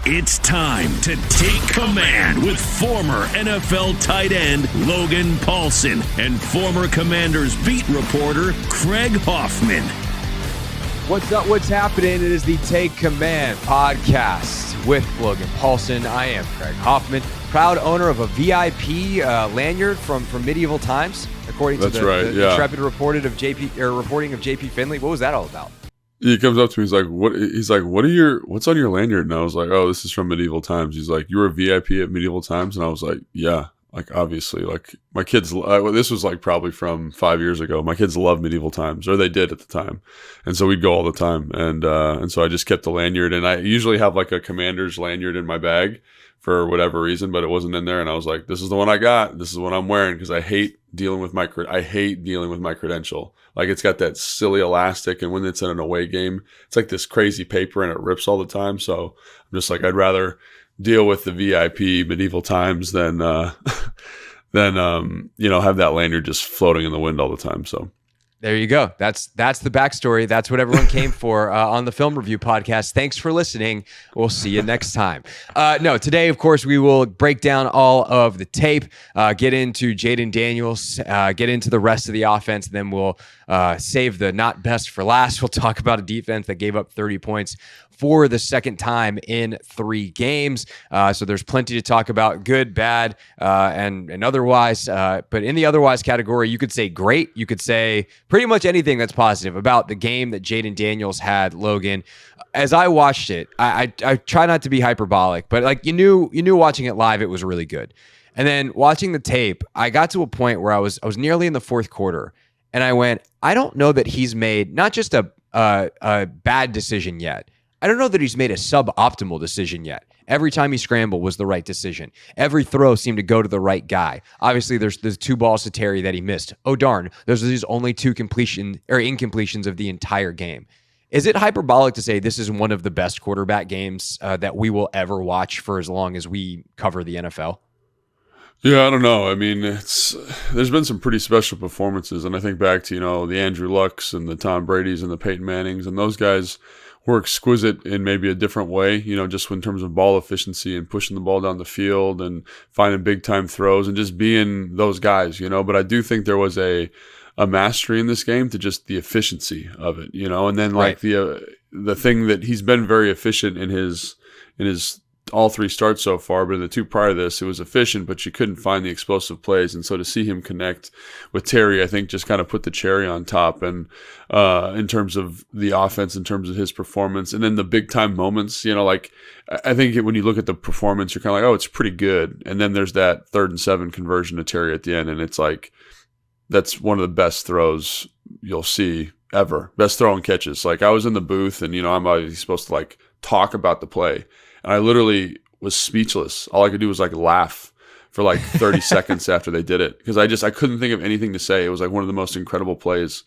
It's time to take command with former NFL tight end Logan Paulsen and former Commanders beat reporter Craig Hoffman. What's up? What's happening? It is the Take Command podcast with Logan Paulsen. I am Craig Hoffman, proud owner of a VIP lanyard from Medieval Times, according to the intrepid reporting of JP Finley. What was that all about? He comes up to me. He's like, "What?" He's like, "What's on your lanyard?" And I was like, "Oh, this is from Medieval Times." He's like, "You were a VIP at Medieval Times?" And I was like, "Yeah." Like, obviously, like my kids. This was like probably from 5 years ago. My kids love Medieval Times, or they did at the time, and so we'd go all the time. And so I just kept the lanyard, and I usually have like a Commander's lanyard in my bag for whatever reason, but it wasn't in there. And I was like, "This is the one I got. This is what I'm wearing," because I hate dealing with my credential. Like, it's got that silly elastic, and when it's in an away game, it's like this crazy paper and it rips all the time. So I'm just like, I'd rather deal with the VIP Medieval Times than have that lanyard just floating in the wind all the time. So there you go. That's the backstory. That's what everyone came for on the Film Review podcast. Thanks for listening. We'll see you next time. Today, of course, we will break down all of the tape, get into Jayden Daniels, get into the rest of the offense, and then we'll save the not best for last. We'll talk about a defense that gave up 30 points for the second time in 3 games. So there's plenty to talk about, good, bad, and otherwise. But in the otherwise category, you could say great. You could say pretty much anything that's positive about the game that Jayden Daniels had, Logan. As I watched it, I try not to be hyperbolic, but like you knew watching it live, it was really good. And then watching the tape, I got to a point where I was nearly in the fourth quarter, and I went, I don't know that he's made not just a bad decision yet. I don't know that he's made a suboptimal decision yet. Every time he scrambled was the right decision. Every throw seemed to go to the right guy. Obviously, there's 2 balls to Terry that he missed. Oh, darn. Those are his only 2 incompletions of the entire game. Is it hyperbolic to say this is one of the best quarterback games that we will ever watch for as long as we cover the NFL? yeah, I don't know. I mean, there's been some pretty special performances, and I think back to the Andrew Lucks and the Tom Bradys and the Peyton Mannings, and those guys were exquisite in maybe a different way, just in terms of ball efficiency and pushing the ball down the field and finding big time throws and just being those guys, But I do think there was a mastery in this game to just the efficiency of it, And then like right. The thing that he's been very efficient in his all 3 starts so far, but in the 2 prior to this, it was efficient, but you couldn't find the explosive plays. And so to see him connect with Terry, I think just kind of put the cherry on top. And in terms of the offense, in terms of his performance, and then the big time moments, like I think when you look at the performance, you're kind of like, oh, it's pretty good. And then there's that 3rd and 7 conversion to Terry at the end. And it's like, that's one of the best throws you'll see ever. Best throw and catches. Like, I was in the booth, and, I'm obviously supposed to like talk about the play. And I literally was speechless. All I could do was like laugh for like 30 seconds after they did it, because I couldn't think of anything to say. It was like one of the most incredible plays,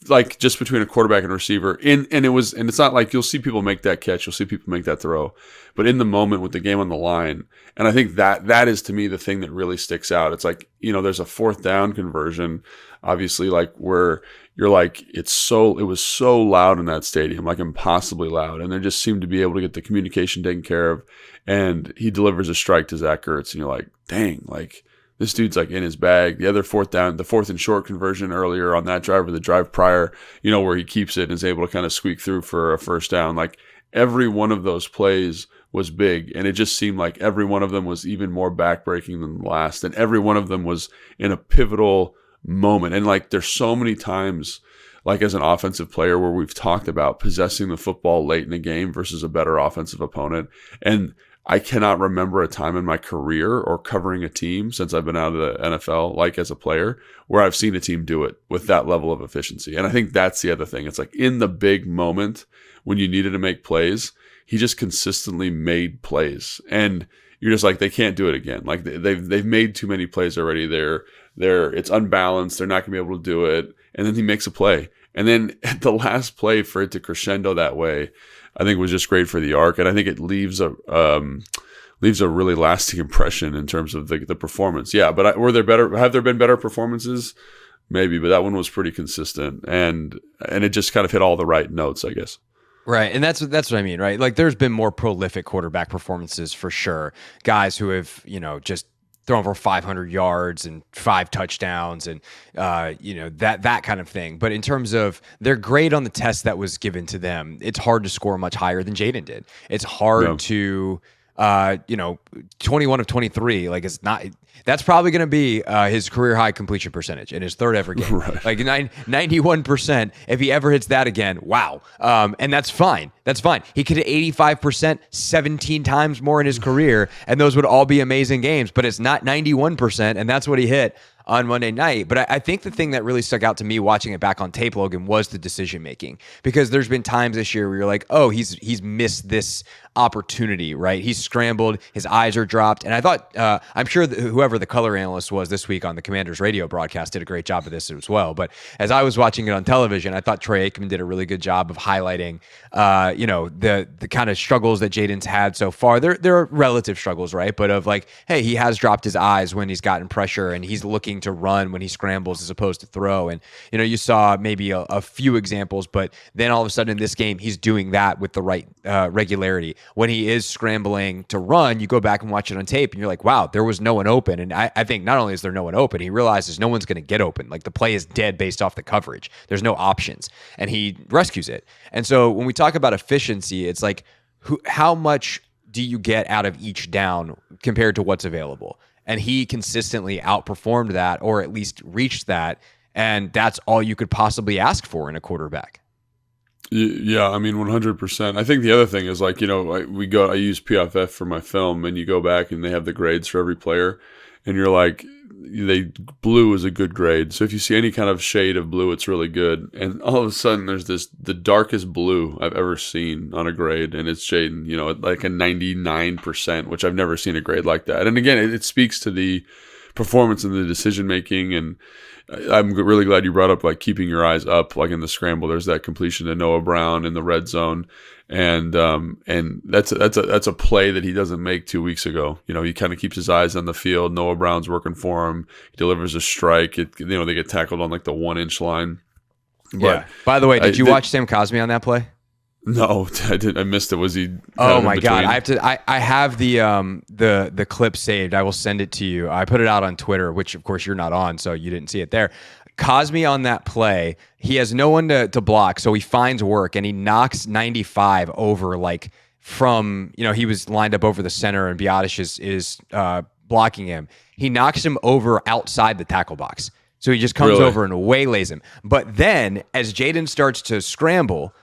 like just between a quarterback and receiver. And it's not like you'll see people make that catch, you'll see people make that throw, but in the moment with the game on the line. And I think that is to me the thing that really sticks out. It's like, there's a 4th down conversion, obviously, like where you're like, it was so loud in that stadium, like impossibly loud. And they just seemed to be able to get the communication taken care of. And he delivers a strike to Zach Ertz. And you're like, dang, like this dude's like in his bag. The other 4th down, the 4th and short conversion earlier on that drive, or the drive prior, where he keeps it and is able to kind of squeak through for a 1st down. Like every one of those plays was big. And it just seemed like every one of them was even more backbreaking than the last. And every one of them was in a pivotal moment. And like there's so many times, like as an offensive player, where we've talked about possessing the football late in a game versus a better offensive opponent. And I cannot remember a time in my career or covering a team since I've been out of the NFL, like as a player, where I've seen a team do it with that level of efficiency. And I think that's the other thing. It's like in the big moment when you needed to make plays, he just consistently made plays. And you're just like, they can't do it again. Like they've made too many plays already. It's unbalanced. They're not gonna be able to do it. And then he makes a play. And then at the last play, for it to crescendo that way, I think was just great for the arc. And I think it leaves a really lasting impression in terms of the performance. Yeah, but have there been better performances? Maybe, but that one was pretty consistent. And it just kind of hit all the right notes, I guess. Right. And that's what I mean, right? Like there's been more prolific quarterback performances for sure. Guys who have, just thrown for 500 yards and 5 touchdowns and that kind of thing. But in terms of their grade on the test that was given to them, it's hard to score much higher than Jayden did. It's hard to 21 of 23, like it's not, that's probably going to be his career high completion percentage in his third ever game. Right. Like 91%. If he ever hits that again, wow. And that's fine. That's fine. He could hit 85% 17 times more in his career, and those would all be amazing games, but it's not 91%, and that's what he hit on Monday night. But I think the thing that really stuck out to me watching it back on tape, Logan, was the decision making, because there's been times this year where you're like, oh, he's missed this opportunity, right? He's scrambled, his eyes are dropped. And I thought, I'm sure that whoever the color analyst was this week on the Commanders radio broadcast did a great job of this as well. But as I was watching it on television, I thought Troy Aikman did a really good job of highlighting, the kind of struggles that Jayden's had so far. They're relative struggles, right? But of like, hey, he has dropped his eyes when he's gotten pressure, and he's looking to run when he scrambles as opposed to throw. And, you saw maybe a few examples, but then all of a sudden in this game, he's doing that with the right regularity. When he is scrambling to run, you go back and watch it on tape and you're like, wow, there was no one open. And I think not only is there no one open, he realizes no one's going to get open. Like the play is dead based off the coverage. There's no options, and he rescues it. And so when we talk about efficiency, it's like, how much do you get out of each down compared to what's available? And he consistently outperformed that, or at least reached that. And that's all you could possibly ask for in a quarterback. Yeah, I mean, 100%. I think the other thing is like, I use PFF for my film, and you go back and they have the grades for every player, and you're like, blue is a good grade. So if you see any kind of shade of blue, it's really good. And all of a sudden there's the darkest blue I've ever seen on a grade, and it's Jayden, like a 99%, which I've never seen a grade like that. And again, it speaks to the performance and the decision making. And I'm really glad you brought up like keeping your eyes up, like in the scramble. There's that completion to Noah Brown in the red zone, and that's a play that he doesn't make 2 weeks ago. He kind of keeps his eyes on the field. Noah Brown's working for him. He delivers a strike. They get tackled on like the 1-inch line. But yeah. By the way, did you watch Sam Cosmi on that play? No, I did. I missed it. Was he? Oh my God! I have the clip saved. I will send it to you. I put it out on Twitter, which of course you're not on, so you didn't see it there. Cosmi on that play, he has no one to block, so he finds work and he knocks 95 over, like from, he was lined up over the center and Biotish is blocking him. He knocks him over outside the tackle box. So he just comes over and waylays him. But then as Jayden starts to scramble,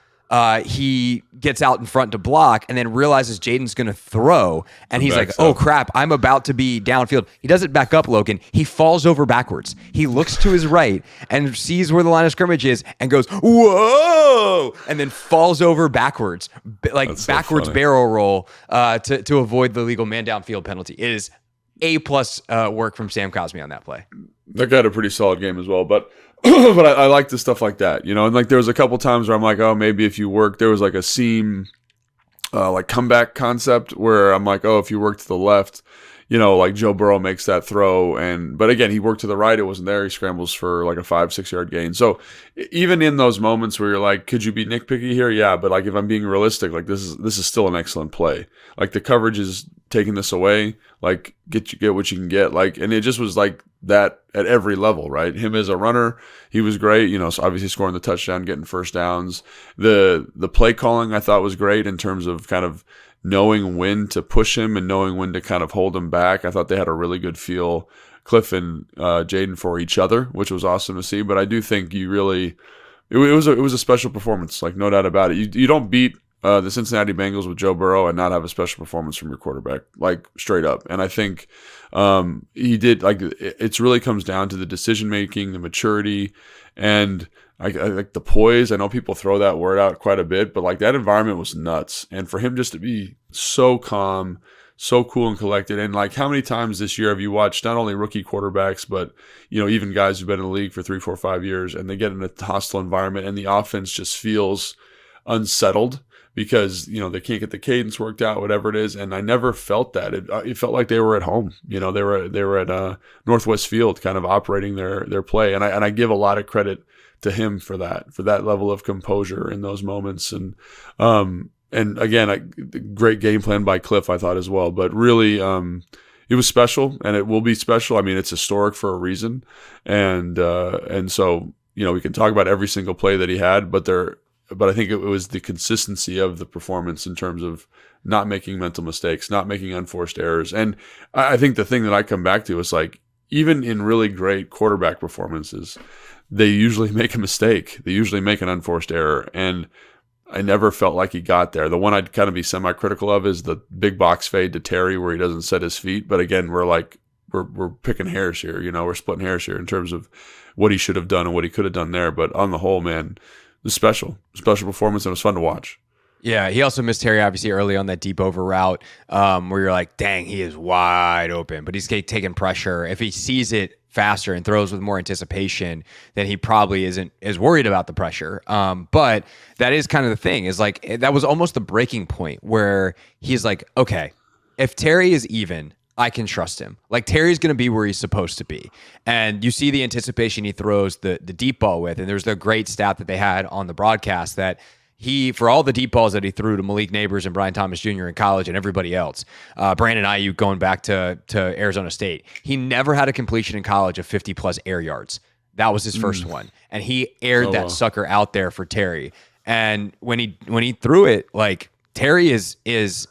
he gets out in front to block and then realizes Jayden's going to throw. And he's like, oh, crap, I'm about to be downfield. He doesn't back up, Logan. He falls over backwards. He looks to his right and sees where the line of scrimmage is and goes, whoa, and then falls over backwards, like that's backwards so barrel roll to avoid the legal man downfield penalty. It is A-plus work from Sam Cosmi on that play. That guy had a pretty solid game as well, but I like the stuff like that, and like there was a couple times where I'm like, oh, maybe if you work, there was like a seam, like comeback concept where I'm like, oh, if you work to the left, like Joe Burrow makes that throw, but again, he worked to the right, it wasn't there, he scrambles for like a 5-6 yard gain. So even in those moments where you're like, could you be nitpicky here? Yeah, but like if I'm being realistic, like this is still an excellent play. Like the coverage is taking this away, like get what you can get, like, and it just was like that at every level, right? Him as a runner, he was great, so obviously scoring the touchdown, getting first downs. The play calling I thought was great in terms of kind of knowing when to push him and knowing when to kind of hold him back. I thought they had a really good feel, Kliff and Jayden, for each other, which was awesome to see. But I do think it was a special performance, like no doubt about it. You don't beat the Cincinnati Bengals with Joe Burrow and not have a special performance from your quarterback, like straight up. And I think he did. Like it really comes down to the decision making, the maturity, and I like the poise. I know people throw that word out quite a bit, but like that environment was nuts. And for him just to be so calm, so cool and collected, and like how many times this year have you watched not only rookie quarterbacks, but even guys who've been in the league for 3, 4, 5 years, and they get in a hostile environment and the offense just feels unsettled because they can't get the cadence worked out, whatever it is. And I never felt that. It felt like they were at home. They were at Northwest Field, kind of operating their play. And I give a lot of credit to him for that level of composure in those moments. And again, great game plan by Kliff, I thought, as well. But really, it was special, and it will be special. I mean, it's historic for a reason, and so we can talk about every single play that he had, but I think it was the consistency of the performance in terms of not making mental mistakes, not making unforced errors. And I think the thing that I come back to is like, even in really great quarterback performances, they usually make a mistake. They usually make an unforced error. And I never felt like he got there. The one I'd kind of be semi-critical of is the big box fade to Terry where he doesn't set his feet. But again, we're picking hairs here. We're splitting hairs here in terms of what he should have done and what he could have done there. But on the whole, man, it was special performance, and it was fun to watch. Yeah, he also missed Terry obviously early on that deep over route where you're like, dang, he is wide open, but he's taking pressure. If he sees it faster and throws with more anticipation, then he probably isn't as worried about the pressure. But that is kind of the thing, is like, that was almost the breaking point where he's like, okay, if Terry is even, I can trust him. Like, Terry's going to be where he's supposed to be. And you see the anticipation he throws the deep ball with. And there's the great stat that they had on the broadcast that for all the deep balls that he threw to Malik Neighbors and Brian Thomas Jr. in college and everybody else, Brandon Ayuk going back to Arizona State, he never had a completion in college of 50-plus air yards. That was his first one. And he aired that sucker out there for Terry. And when he threw it, like, Terry is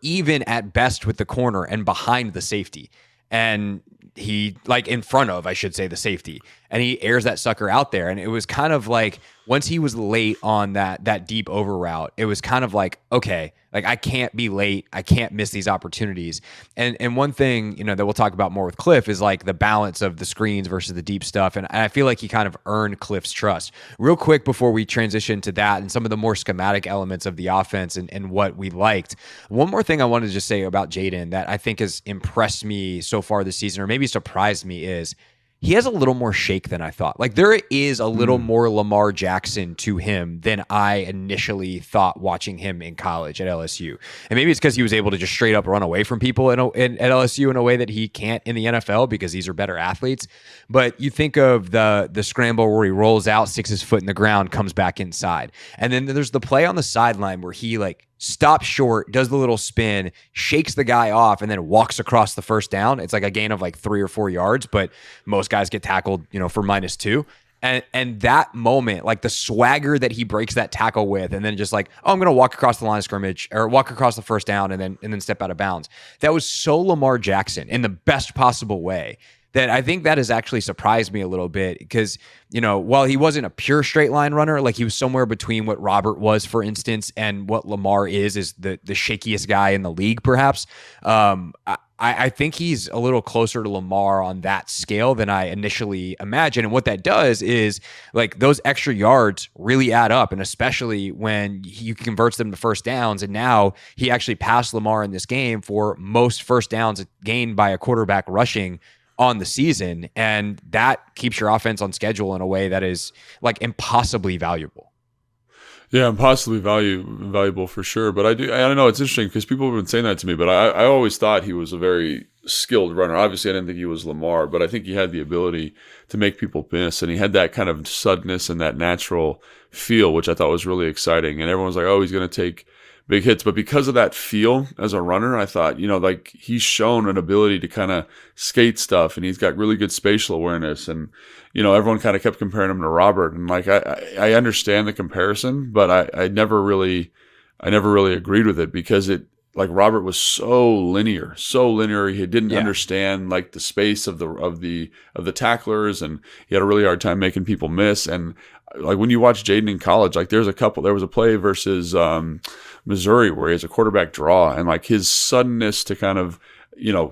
even at best with the corner and behind the safety. And he, like, in front of, I should say, the safety. And he airs that sucker out there. And it was kind of like, once he was late on that deep over route, it was kind of like, okay, like, I can't be late. I can't miss these opportunities. And one thing, that we'll talk about more with Kliff is like the balance of the screens versus the deep stuff. And I feel like he kind of earned Kliff's trust. Real quick before we transition to that and some of the more schematic elements of the offense and what we liked, one more thing I wanted to just say about Jayden that I think has impressed me so far this season, or maybe surprised me, is he has a little more shake than I thought. Like, there is a little more Lamar Jackson to him than I initially thought watching him in college at LSU. And maybe it's because he was able to just straight up run away from people at LSU in a way that he can't in the NFL because these are better athletes. But you think of the scramble where he rolls out, sticks his foot in the ground, comes back inside. And then there's the play on the sideline where he, like, stops short, does the little spin, shakes the guy off, and then walks across the first down. It's like a gain of like 3 or 4 yards, but most guys get tackled, for -2. And that moment, like the swagger that he breaks that tackle with, and then just like, oh, I'm going to walk across the line of scrimmage or walk across the first down and then step out of bounds. That was so Lamar Jackson in the best possible way. That I think that has actually surprised me a little bit because, while he wasn't a pure straight line runner, like he was somewhere between what Robert was, for instance, and what Lamar is the shakiest guy in the league, perhaps. I think he's a little closer to Lamar on that scale than I initially imagined. And what that does is, like, those extra yards really add up, and especially when he converts them to first downs. And now he actually passed Lamar in this game for most first downs gained by a quarterback rushing on the season, and that keeps your offense on schedule in a way that is like impossibly valuable. Yeah, impossibly valuable for sure. But I don't know, it's interesting because people have been saying that to me, but I always thought he was a very skilled runner. Obviously, I didn't think he was Lamar, but I think he had the ability to make people miss, and he had that kind of suddenness and that natural feel, which I thought was really exciting. And everyone was like, oh, he's going to take big hits. But because of that feel as a runner, I thought, like, he's shown an ability to kind of skate stuff, and he's got really good spatial awareness. And, everyone kind of kept comparing him to Robert. And like, I understand the comparison, but I never really agreed with it because like, Robert was so linear. He didn't understand like the space of the tacklers, and he had a really hard time making people miss. And like, when you watch Jayden in college, like, there was a play versus Missouri where he has a quarterback draw, and like his suddenness to kind of,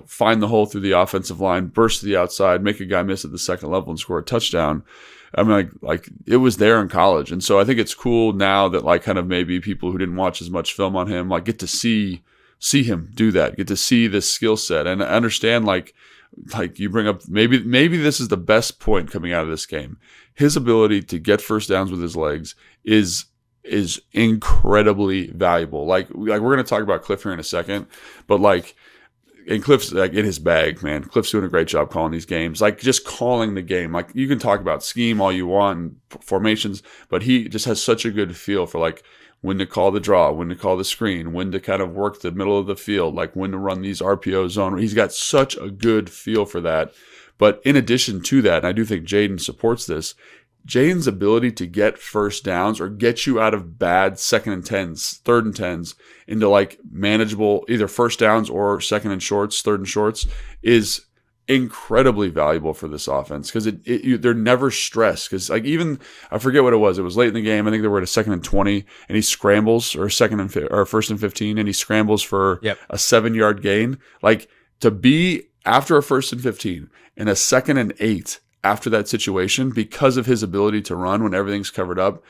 find the hole through the offensive line, burst to the outside, make a guy miss at the second level and score a touchdown. I mean, like it was there in college. And so I think it's cool now that, like, kind of maybe people who didn't watch as much film on him, like, get to see him do that, get to see this skill set. And I understand, like you bring up, maybe this is the best point coming out of this game. His ability to get first downs with his legs is incredibly valuable. Like we're going to talk about Kliff here in a second, but like, and Kliff's like in his bag, man. Kliff's doing a great job calling these games, like just calling the game. Like you can talk about scheme all you want and formations, but he just has such a good feel for like when to call the draw, when to call the screen, when to kind of work the middle of the field, like when to run these RPO zone. He's got such a good feel for that. But in addition to that, and I do think Jayden supports this, Jayden's ability to get first downs or get you out of bad second and tens, third and tens into like manageable either first downs or second and shorts, third and shorts is incredibly valuable for this offense because they're never stressed. Because like even I forget what it was late in the game. I think they were at a 2nd and 20, and he scrambles or 1st and 15, and he scrambles for a 7-yard gain. Like to be after a 1st and 15 and a 2nd and 8 after that situation because of his ability to run when everything's covered up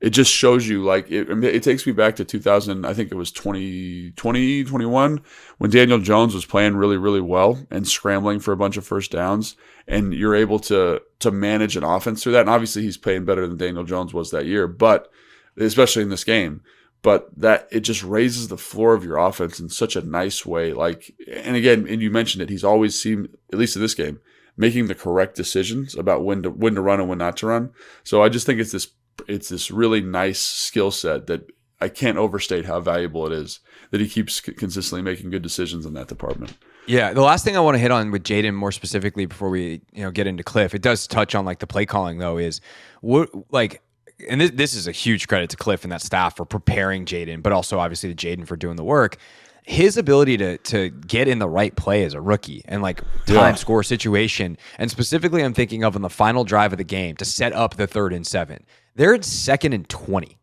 it just shows you like it takes me back to 2000. I think it was 2021 when Daniel Jones was playing really, really well and scrambling for a bunch of first downs, and you're able to manage an offense through that. And obviously he's playing better than Daniel Jones was that year, but especially in this game. But that it just raises the floor of your offense in such a nice way. Like, and again, and you mentioned it, he's always seemed, at least in this game, making the correct decisions about when to run and when not to run. So I just think it's this really nice skill set that I can't overstate how valuable it is that he keeps consistently making good decisions in that department. Yeah, the last thing I want to hit on with Jayden more specifically before we get into Kliff, it does touch on like the play calling though, is what like, and this is a huge credit to Kliff and that staff for preparing Jayden, but also obviously to Jayden for doing the work. His ability to get in the right play as a rookie and like time score situation, and specifically I'm thinking of on the final drive of the game to set up the 3rd and 7. They're at 2nd and 20,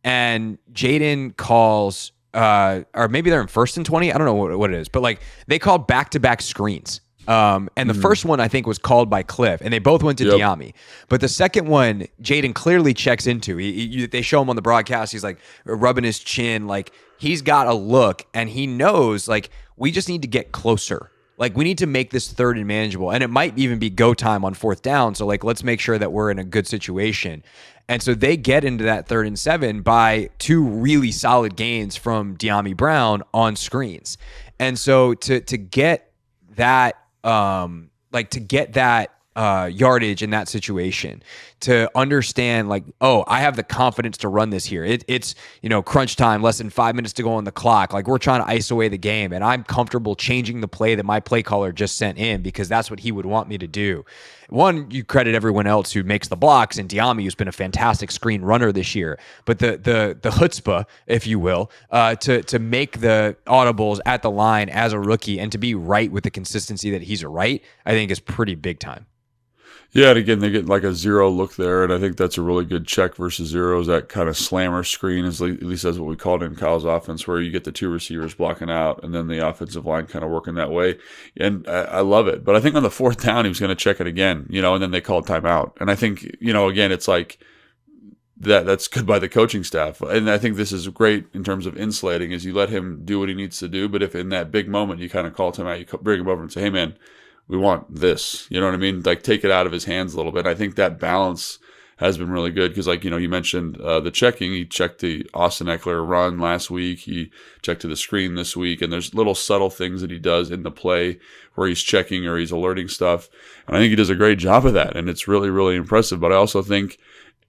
and Jayden calls, or maybe they're in 1st and 20. I don't know what it is, but like they called back-to-back screens. And the first one I think was called by Kliff, and they both went to Diami. But the second one, Jayden clearly checks into. They show him on the broadcast. He's like rubbing his chin, like he's got a look, and he knows like we just need to get closer. Like we need to make this 3rd and manageable, and it might even be go time on 4th down. So like let's make sure that we're in a good situation. And so they get into that 3rd and 7 by 2 really solid gains from Diami Brown on screens. And so to get that yardage in that situation, to understand like, oh, I have the confidence to run this here. It's crunch time, less than 5 minutes to go on the clock. Like we're trying to ice away the game, and I'm comfortable changing the play that my play caller just sent in because that's what he would want me to do. One, you credit everyone else who makes the blocks, and Diami, who's been a fantastic screen runner this year. But the chutzpah, if you will, to make the audibles at the line as a rookie and to be right with the consistency that he's right, I think is pretty big time. Yeah, and again, they get like a 0 look there, and I think that's a really good check versus 0. Is that kind of slammer screen, at least that's what we called it in Kyle's offense, where you get the 2 receivers blocking out, and then the offensive line kind of working that way. And I love it. But I think on the 4th down, he was going to check it again, and then they called timeout. And I think, again, it's like that's good by the coaching staff. And I think this is great in terms of insulating, is you let him do what he needs to do, but if in that big moment you kind of call timeout, you bring him over and say, hey, man, we want this, you know what I mean? Like take it out of his hands a little bit. I think that balance has been really good because, like, you mentioned the checking. He checked the Austin Eckler run last week. He checked to the screen this week. And there's little subtle things that he does in the play where he's checking or he's alerting stuff. And I think he does a great job of that. And it's really, really impressive. But I also think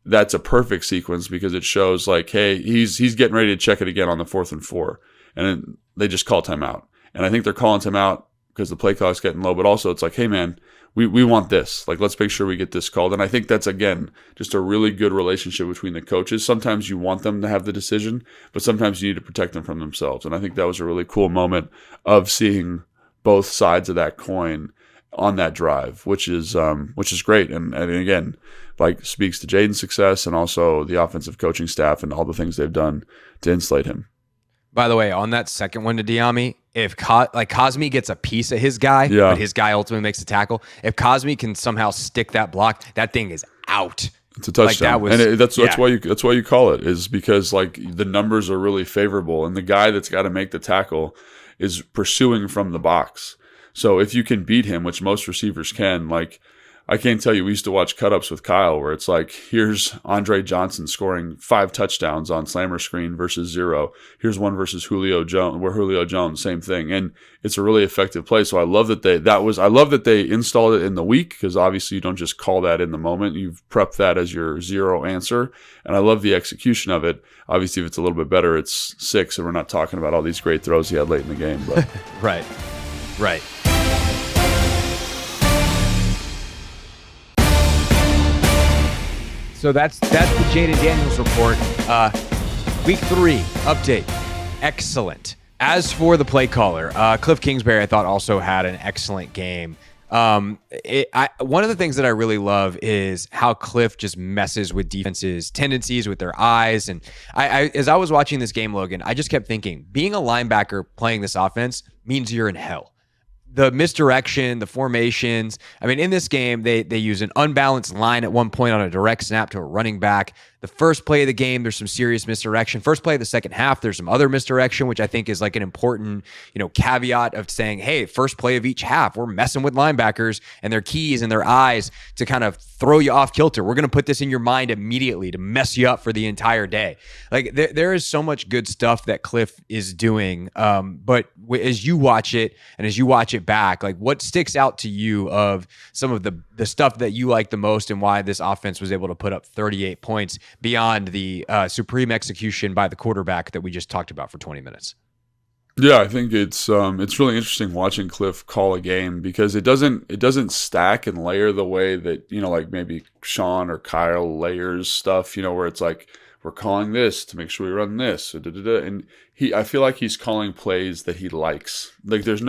that's a perfect sequence because it shows like, hey, he's getting ready to check it again on the 4th and 4. And then they just call timeout. And I think they're calling timeout because the play clock's getting low, but also it's like, hey man, we want this. Like, let's make sure we get this called. And I think that's, again, just a really good relationship between the coaches. Sometimes you want them to have the decision, but sometimes you need to protect them from themselves. And I think that was a really cool moment of seeing both sides of that coin on that drive, which is great. And again, like speaks to Jayden's success and also the offensive coaching staff and all the things they've done to insulate him. By the way, on that second one to Diami, if Cosme gets a piece of his guy, but his guy ultimately makes the tackle, if Cosme can somehow stick that block, that thing is out. It's a touchdown, that's why you call it, is because like the numbers are really favorable, and the guy that's got to make the tackle is pursuing from the box. So if you can beat him, which most receivers can, like I can't tell you, we used to watch cut-ups with Kyle where it's like, here's Andre Johnson scoring 5 touchdowns on slammer screen versus 0. Here's one versus Julio Jones, same thing. And it's a really effective play. So I love that I love that they installed it in the week, because obviously you don't just call that in the moment. You've prepped that as your 0 answer. And I love the execution of it. Obviously, if it's a little bit better, it's 6, and we're not talking about all these great throws he had late in the game. But Right. So that's the Jayden Daniels report. Week 3 update. Excellent. As for the play caller, Kliff Kingsbury, I thought also had an excellent game. One of the things that I really love is how Kliff just messes with defenses' tendencies with their eyes. And as I was watching this game, Logan, I just kept thinking, being a linebacker playing this offense means you're in hell. The misdirection, the formations. I mean, in this game, they use an unbalanced line at one point on a direct snap to a running back. The first play of the game, there's some serious misdirection. First play of the second half, there's some other misdirection, which I think is like an important, caveat of saying, hey, first play of each half, we're messing with linebackers and their keys and their eyes to kind of throw you off kilter. We're going to put this in your mind immediately to mess you up for the entire day. Like there is so much good stuff that Kliff is doing. But as you watch it and as you watch it back, like what sticks out to you of some of the stuff that you like the most and why this offense was able to put up 38 points beyond the supreme execution by the quarterback that we just talked about for 20 minutes? Yeah, I think it's really interesting watching Kliff call a game, because it doesn't stack and layer the way that, like maybe Sean or Kyle layers stuff, where it's like, we're calling this to make sure we run this. And I feel like he's calling plays that he likes. Like there's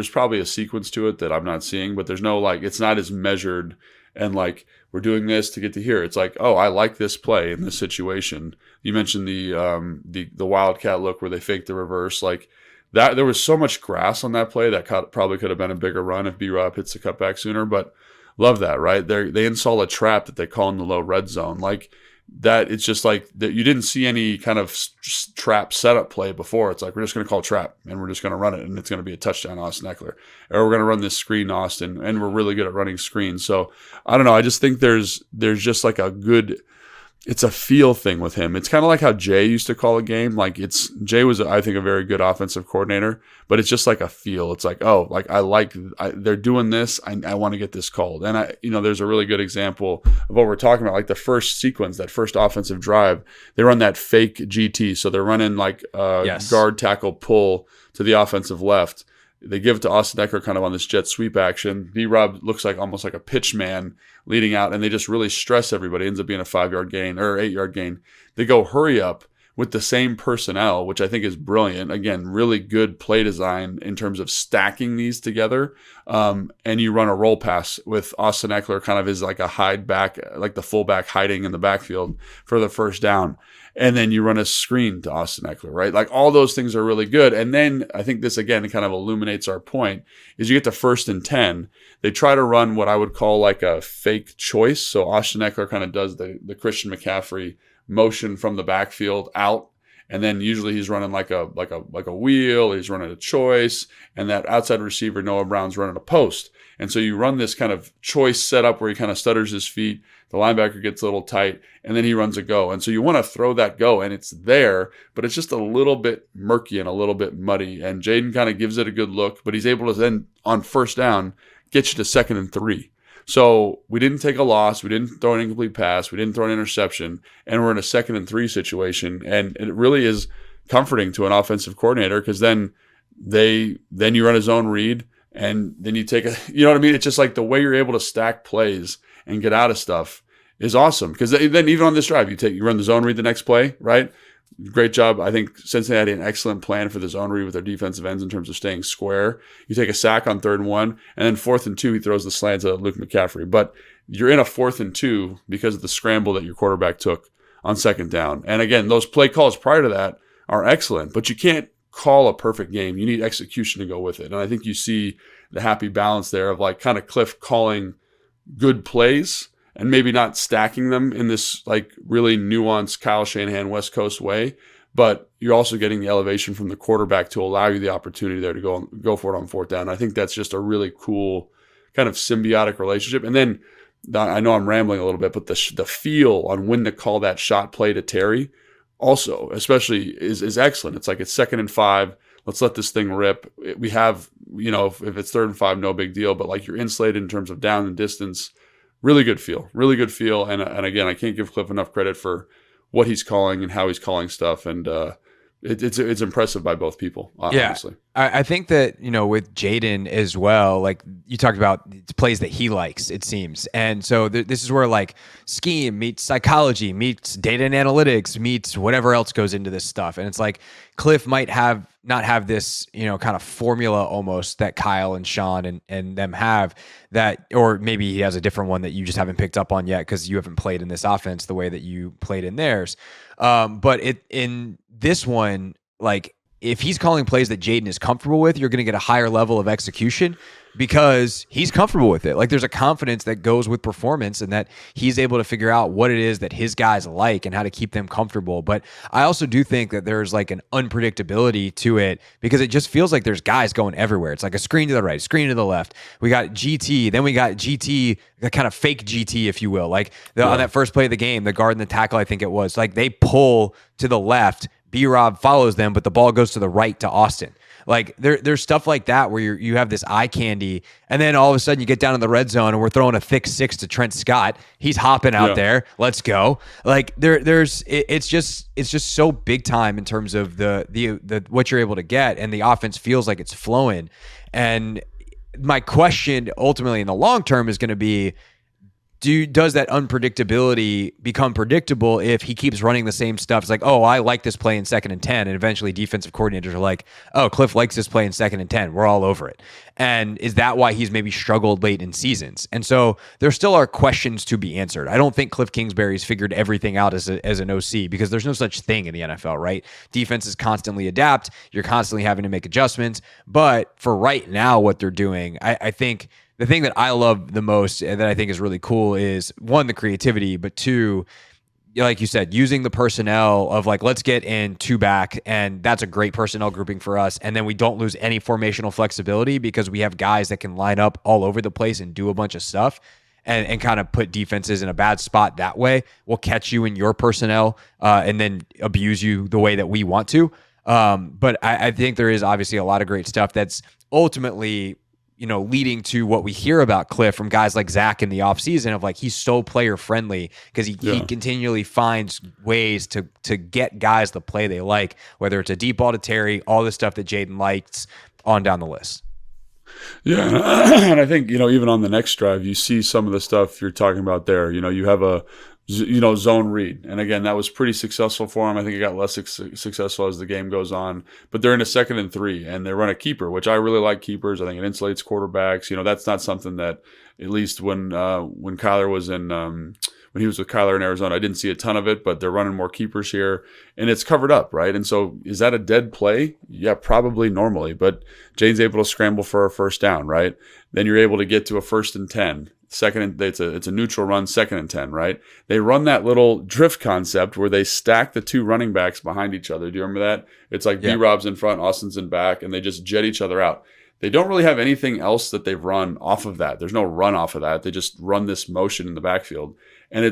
probably a sequence to it that I'm not seeing, but there's no, like, it's not as measured and like, we're doing this to get to here. It's like, oh, I like this play in this situation. You mentioned the wildcat look where they faked the reverse, like that. There was so much grass on that play that probably could have been a bigger run if B-Rob hits the cutback sooner. But love that, right? They install a trap that they call in the low red zone, like that. It's just like that. You didn't see any kind of trap setup play before. It's like, we're just going to call trap and we're just going to run it, and it's going to be a touchdown, Austin Eckler, or we're going to run this screen, Austin, and we're really good at running screens. So I don't know. I just think there's just like it's a feel thing with him. It's kind of like how Jay used to call a game. Like Jay was, I think, a very good offensive coordinator, but it's just like a feel. It's like, oh, like they're doing this. I want to get this called. And there's a really good example of what we're talking about. Like the first sequence, that first offensive drive, they run that fake GT. So they're running like guard tackle pull to the offensive left. They give it to Austin Eckler kind of on this jet sweep action. B-Rob looks like almost like a pitch man leading out, and they just really stress everybody. It ends up being a 5-yard gain or 8-yard gain. They go hurry up with the same personnel, which I think is brilliant. Again, really good play design in terms of stacking these together. And you run a roll pass with Austin Eckler kind of is like a hide back, like the fullback hiding in the backfield for the first down. And then you run a screen to Austin Eckler, right? Like all those things are really good. And then I think this, again, kind of illuminates our point, is you get to 1st and 10. They try to run what I would call like a fake choice. So Austin Eckler kind of does the Christian McCaffrey motion from the backfield out. And then usually he's running like a wheel, he's running a choice, and that outside receiver, Noah Brown's running a post. And so you run this kind of choice setup where he kind of stutters his feet, the linebacker gets a little tight, and then he runs a go. And so you want to throw that go, and it's there, but it's just a little bit murky and a little bit muddy. And Jayden kind of gives it a good look, but he's able to then, on first down, get you to 2nd and 3. So we didn't take a loss. We didn't throw an incomplete pass. We didn't throw an interception. And we're in a 2nd and 3 situation. And it really is comforting to an offensive coordinator, because then you run a zone read, and then you take you know what I mean? It's just like the way you're able to stack plays and get out of stuff is awesome. Because then even on this drive, you run the zone read the next play, right? Great job. I think Cincinnati had an excellent plan for the zone read with their defensive ends in terms of staying square. You take a sack on 3rd and 1, and then 4th and 2, he throws the slant to Luke McCaffrey. But you're in a 4th and 2 because of the scramble that your quarterback took on 2nd down. And again, those play calls prior to that are excellent, but you can't call a perfect game. You need execution to go with it. And I think you see the happy balance there of like kind of Kliff calling good plays and maybe not stacking them in this like really nuanced Kyle Shanahan West Coast way, but you're also getting the elevation from the quarterback to allow you the opportunity there to go for it on 4th down. I think that's just a really cool kind of symbiotic relationship. And then I know I'm rambling a little bit, but the feel on when to call that shot play to Terry also, especially is excellent. It's like it's 2nd and 5. Let's let this thing rip. We have, if it's 3rd and 5, no big deal. But like you're insulated in terms of down and distance. Really good feel. And again, I can't give Kliff enough credit for what he's calling and how he's calling stuff. And it's impressive by both people, honestly. I think that, with Jayden as well, like you talked about plays that he likes, it seems. And so this is where like scheme meets psychology, meets data and analytics, meets whatever else goes into this stuff. And it's like Kliff might not have this, kind of formula almost that Kyle and Sean and them have that, or maybe he has a different one that you just haven't picked up on yet because you haven't played in this offense the way that you played in theirs. But in this one, like if he's calling plays that Jayden is comfortable with, you're going to get a higher level of execution because he's comfortable with it. Like there's a confidence that goes with performance and that he's able to figure out what it is that his guys like and how to keep them comfortable. But I also do think that there's like an unpredictability to it because it just feels like there's guys going everywhere. It's like a screen to the right, screen to the left. We got GT, then we got GT, the kind of fake GT, if you will. Like on that first play of the game, the guard and the tackle, I think it was, like they pull to the left, B-Rob follows them, but the ball goes to the right to Austin. Like there's stuff like that where you have this eye candy, and then all of a sudden you get down in the red zone and we're throwing a thick 6 to Trent Scott. He's hopping out there. Let's go. Like it's just so big time in terms of the what you're able to get, and the offense feels like it's flowing. And my question ultimately in the long term is going to be, does that unpredictability become predictable if he keeps running the same stuff? It's like, oh, I like this play in 2nd and 10. And eventually defensive coordinators are like, oh, Kliff likes this play in 2nd and 10. We're all over it. And is that why he's maybe struggled late in seasons? And so there still are questions to be answered. I don't think Kliff Kingsbury's figured everything out as an OC because there's no such thing in the NFL, right? Defenses constantly adapt. You're constantly having to make adjustments. But for right now, what they're doing, I think the thing that I love the most and that I think is really cool is, one, the creativity, but two, like you said, using the personnel of like, let's get in 2 back, and that's a great personnel grouping for us. And then we don't lose any formational flexibility because we have guys that can line up all over the place and do a bunch of stuff and kind of put defenses in a bad spot that way. We'll catch you in your personnel and then abuse you the way that we want to. But I think there is obviously a lot of great stuff that's ultimately leading to what we hear about Kliff from guys like Zach in the offseason of like, he's so player friendly because he continually finds ways to get guys the play they like, whether it's a deep ball to Terry, all the stuff that Jayden likes on down the list. Yeah. And I think, even on the next drive, you see some of the stuff you're talking about there. You have a zone read. And again, that was pretty successful for him. I think it got less successful as the game goes on. But they're in a 2nd and 3, and they run a keeper, which I really like keepers. I think it insulates quarterbacks. That's not something that, at least when Kyler was when he was with Kyler in Arizona, I didn't see a ton of it, but they're running more keepers here, and it's covered up, right? And so is that a dead play? Yeah, probably normally, but Jayden's able to scramble for a first down, right? Then you're able to get to a 1st and 10. It's a neutral run, 2nd and 10, right? They run that little drift concept where they stack the 2 running backs behind each other. Do you remember that? It's like B-Rob's in front, Austin's in back, and they just jet each other out. They don't really have anything else that they've run off of that. There's no run off of that. They just run this motion in the backfield. And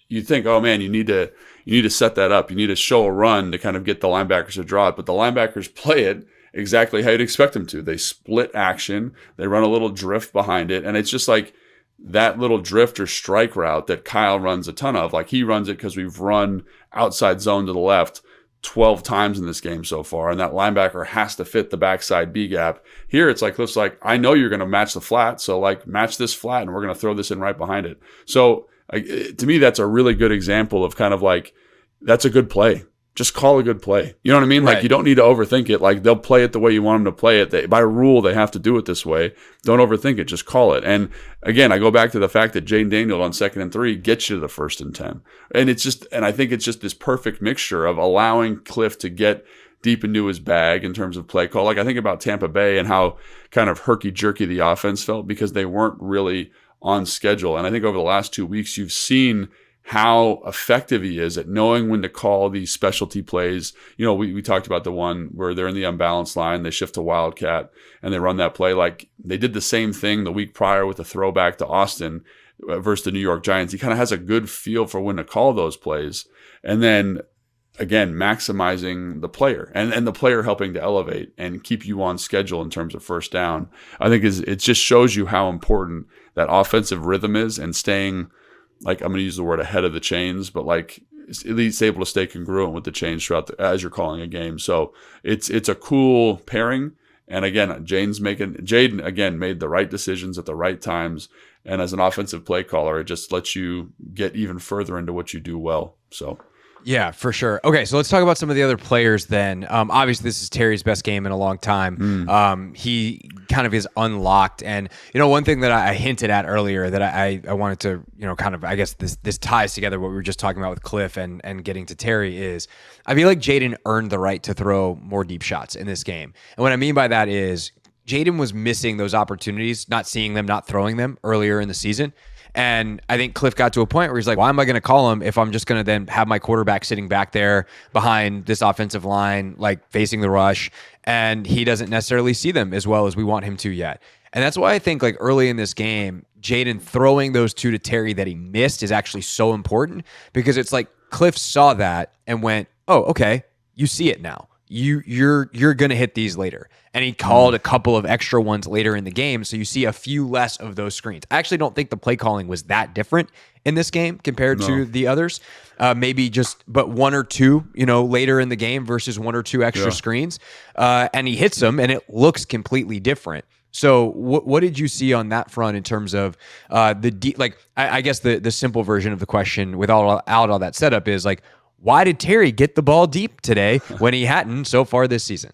you think, oh man, you need to set that up. You need to show a run to kind of get the linebackers to draw it. But the linebackers play it exactly how you'd expect them to. They split action. They run a little drift behind it. And it's just like that little drift or strike route that Kyle runs a ton of. Like he runs it because we've run outside zone to the left 12 times in this game so far. And that linebacker has to fit the backside B gap. Here it's like, looks like, I know you're going to match the flat. So like match this flat and we're going to throw this in right behind it. So to me, that's a really good example of kind of like, that's a good play. Just call a good play. You know what I mean? Right. Like you don't need to overthink it. Like they'll play it the way you want them to play it. By rule, they have to do it this way. Don't overthink it. Just call it. And again, I go back to the fact that Jayden Daniel on 2nd and 3 gets you to the 1st and 10. And I think it's just this perfect mixture of allowing Kliff to get deep into his bag in terms of play call. Like I think about Tampa Bay and how kind of herky-jerky the offense felt because they weren't really on schedule. And I think over the last 2 weeks, you've seen how effective he is at knowing when to call these specialty plays. You know, we talked about the one where they're in the unbalanced line, they shift to Wildcat, and they run that play. Like they did the same thing the week prior with the throwback to Austin versus the New York Giants. He kind of has a good feel for when to call those plays. And then, again, maximizing the player and the player helping to elevate and keep you on schedule in terms of first down. I think it just shows you how important that offensive rhythm is, and staying, like, I'm going to use the word ahead of the chains, but like at least able to stay congruent with the chains throughout as you're calling a game. So it's a cool pairing. And again, Jayden again made the right decisions at the right times. And as an offensive play caller, it just lets you get even further into what you do well. So. Yeah, for sure. Okay, so let's talk about some of the other players then. Obviously, this is Terry's best game in a long time. He kind of is unlocked. And, one thing that I hinted at earlier that I wanted to, kind of, I guess this ties together what we were just talking about with Kliff and getting to Terry is I feel like Jayden earned the right to throw more deep shots in this game. And what I mean by that is Jayden was missing those opportunities, not seeing them, not throwing them earlier in the season. And I think Kliff got to a point where he's like, why am I going to call him if I'm just going to then have my quarterback sitting back there behind this offensive line, like facing the rush, and he doesn't necessarily see them as well as we want him to yet. And that's why I think like early in this game, Jayden throwing those two to Terry that he missed is actually so important, because it's like Kliff saw that and went, oh, okay, you see it now. You're going to hit these later. And he called a couple of extra ones later in the game, so you see a few less of those screens. I actually don't think the play calling was that different in this game compared to the others. Maybe but one or two, later in the game versus one or two extra screens. And he hits them, and it looks completely different. So what did you see on that front in terms of I guess the simple version of the question without all that setup is like, why did Terry get the ball deep today when he hadn't so far this season?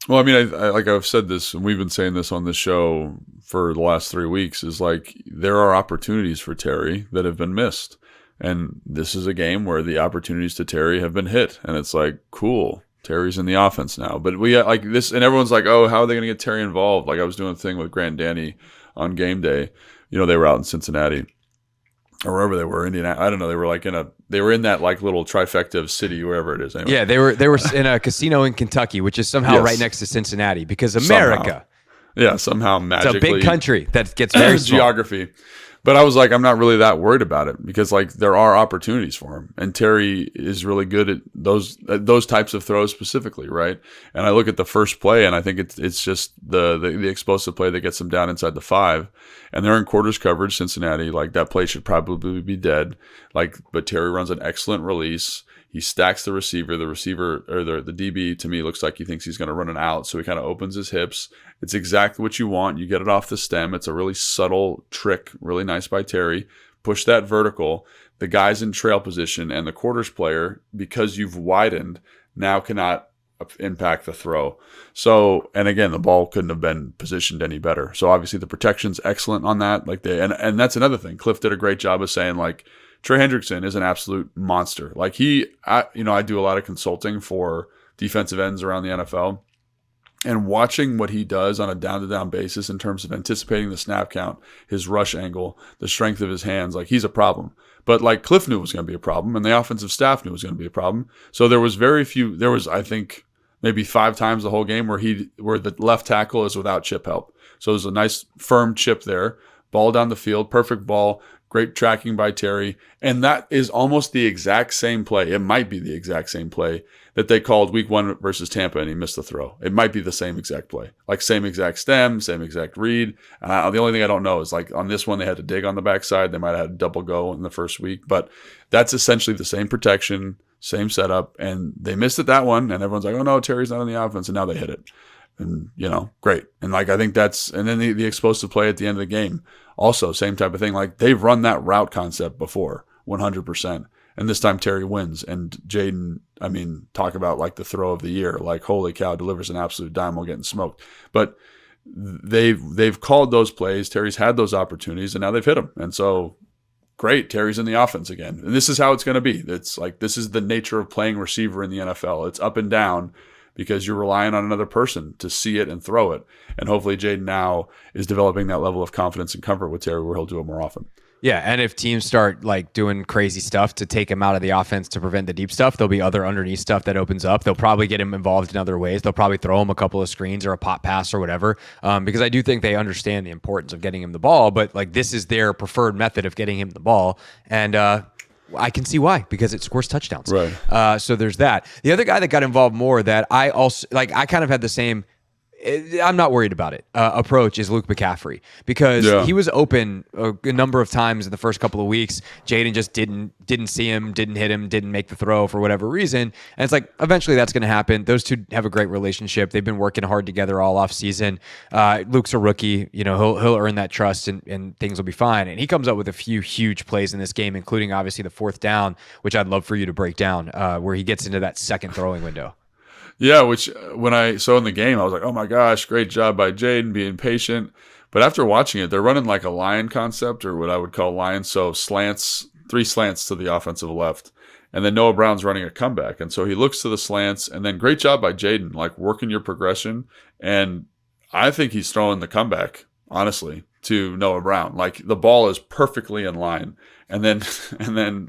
Well, I mean, like I've said this, and we've been saying this on this show for the last 3 weeks, is like there are opportunities for Terry that have been missed. And this is a game where the opportunities to Terry have been hit. And it's like, cool, Terry's in the offense now. But we like this, and everyone's like, oh, how are they going to get Terry involved? Like I was doing a thing with Grant Danny on game day. They were out in Cincinnati. Or wherever they were, Indiana. I don't know. They were in that like little trifecta of city, wherever it is. Anyway. Yeah, they were in a casino in Kentucky, which is somehow right next to Cincinnati, because America. Somehow magically. It's a big country that gets very small. Geography. But I was like, I'm not really that worried about it, because like there are opportunities for him, and Terry is really good at those types of throws specifically, right? And I look at the first play, and I think it's just the explosive play that gets them down inside the 5, and they're in quarters coverage. Cincinnati, like that play should probably be dead. But Terry runs an excellent release. He stacks the receiver. The receiver, or the DB, to me looks like he thinks he's going to run an out, so he kind of opens his hips. It's exactly what you want. You get it off the stem. It's a really subtle trick, really nice by Terry. Push that vertical. The guy's in trail position, and the quarters player, because you've widened, now cannot impact the throw. So, and again, the ball couldn't have been positioned any better. So obviously the protection's excellent on that. And that's another thing. Kliff did a great job of saying, like, Trey Hendrickson is an absolute monster. Like I do a lot of consulting for defensive ends around the NFL, and watching what he does on a down-to-down basis in terms of anticipating the snap count, his rush angle, the strength of his hands, like he's a problem. But like Kliff knew it was going to be a problem, and the offensive staff knew it was going to be a problem. So there was I think maybe 5 times the whole game where the left tackle is without chip help. So there's a nice firm chip there, ball down the field, perfect ball. Great tracking by Terry. And that is almost the exact same play. It might be the exact same play that they called week 1 versus Tampa, and he missed the throw. It might be the same exact play. Like same exact stem, same exact read. And the only thing I don't know is like on this one, they had to dig on the backside. They might have had a double go in the first week. But that's essentially the same protection, same setup. And they missed it that one. And everyone's like, oh no, Terry's not on the offense. And now they hit it. And, great. And like, I think and then the explosive play at the end of the game, also same type of thing. Like they've run that route concept before 100%. And this time Terry wins. And Jayden, I mean, talk about like the throw of the year, like holy cow, delivers an absolute dime while getting smoked. But they've called those plays. Terry's had those opportunities, and now they've hit them. And so great, Terry's in the offense again. And this is how it's going to be. It's like, this is the nature of playing receiver in the NFL. It's up and down, because you're relying on another person to see it and throw it. And hopefully Jayden now is developing that level of confidence and comfort with Terry where he'll do it more often. Yeah, and if teams start like doing crazy stuff to take him out of the offense to prevent the deep stuff, there'll be other underneath stuff that opens up. They'll probably get him involved in other ways. They'll probably throw him a couple of screens or a pop pass or whatever, because I do think they understand the importance of getting him the ball. But like this is their preferred method of getting him the ball, and I can see why, because it scores touchdowns. Right. So there's that. The other guy that got involved more that I also like, I kind of had the same. I'm not worried about it. Approach is Luke McCaffrey, because he was open a number of times in the first couple of weeks. Jayden just didn't see him, didn't hit him, didn't make the throw for whatever reason. And it's like eventually that's going to happen. Those two have a great relationship. They've been working hard together all off season. Luke's a rookie. You know, he'll earn that trust and things will be fine. And he comes up with a few huge plays in this game, including obviously the fourth down, which I'd love for you to break down, where he gets into that second throwing window. Yeah, which when I saw in the game, I was like, oh my gosh, great job by Jayden being patient. But after watching it, they're running like a lion concept, or what I would call lion. So slants, 3 slants to the offensive left. And then Noah Brown's running a comeback. And so he looks to the slants, and then great job by Jayden, like working your progression. And I think he's throwing the comeback, honestly, to Noah Brown. Like the ball is perfectly in line. And then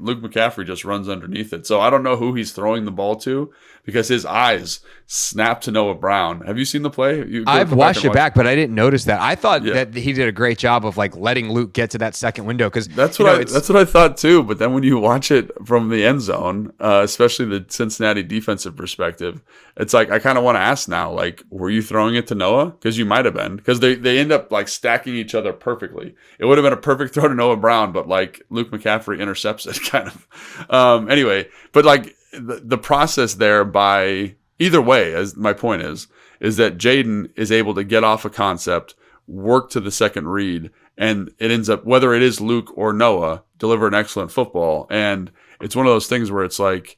Luke McCaffrey just runs underneath it. So I don't know who he's throwing the ball to, because his eyes snap to Noah Brown. Have you seen the play? I've watched it back, but I didn't notice that. I thought that he did a great job of like letting Luke get to that second window, because that's what I thought too. But then when you watch it from the end zone, especially the Cincinnati defensive perspective, it's like I kind of want to ask now, like, were you throwing it to Noah? Because you might have been, because they end up like stacking each other perfectly. It would have been a perfect throw to Noah Brown, but like Luke McCaffrey intercepts it kind of. Anyway, but like the process there, by either way, as my point is that Jayden is able to get off a concept, work to the second read, and it ends up, whether it is Luke or Noah, deliver an excellent football. And it's one of those things where it's like,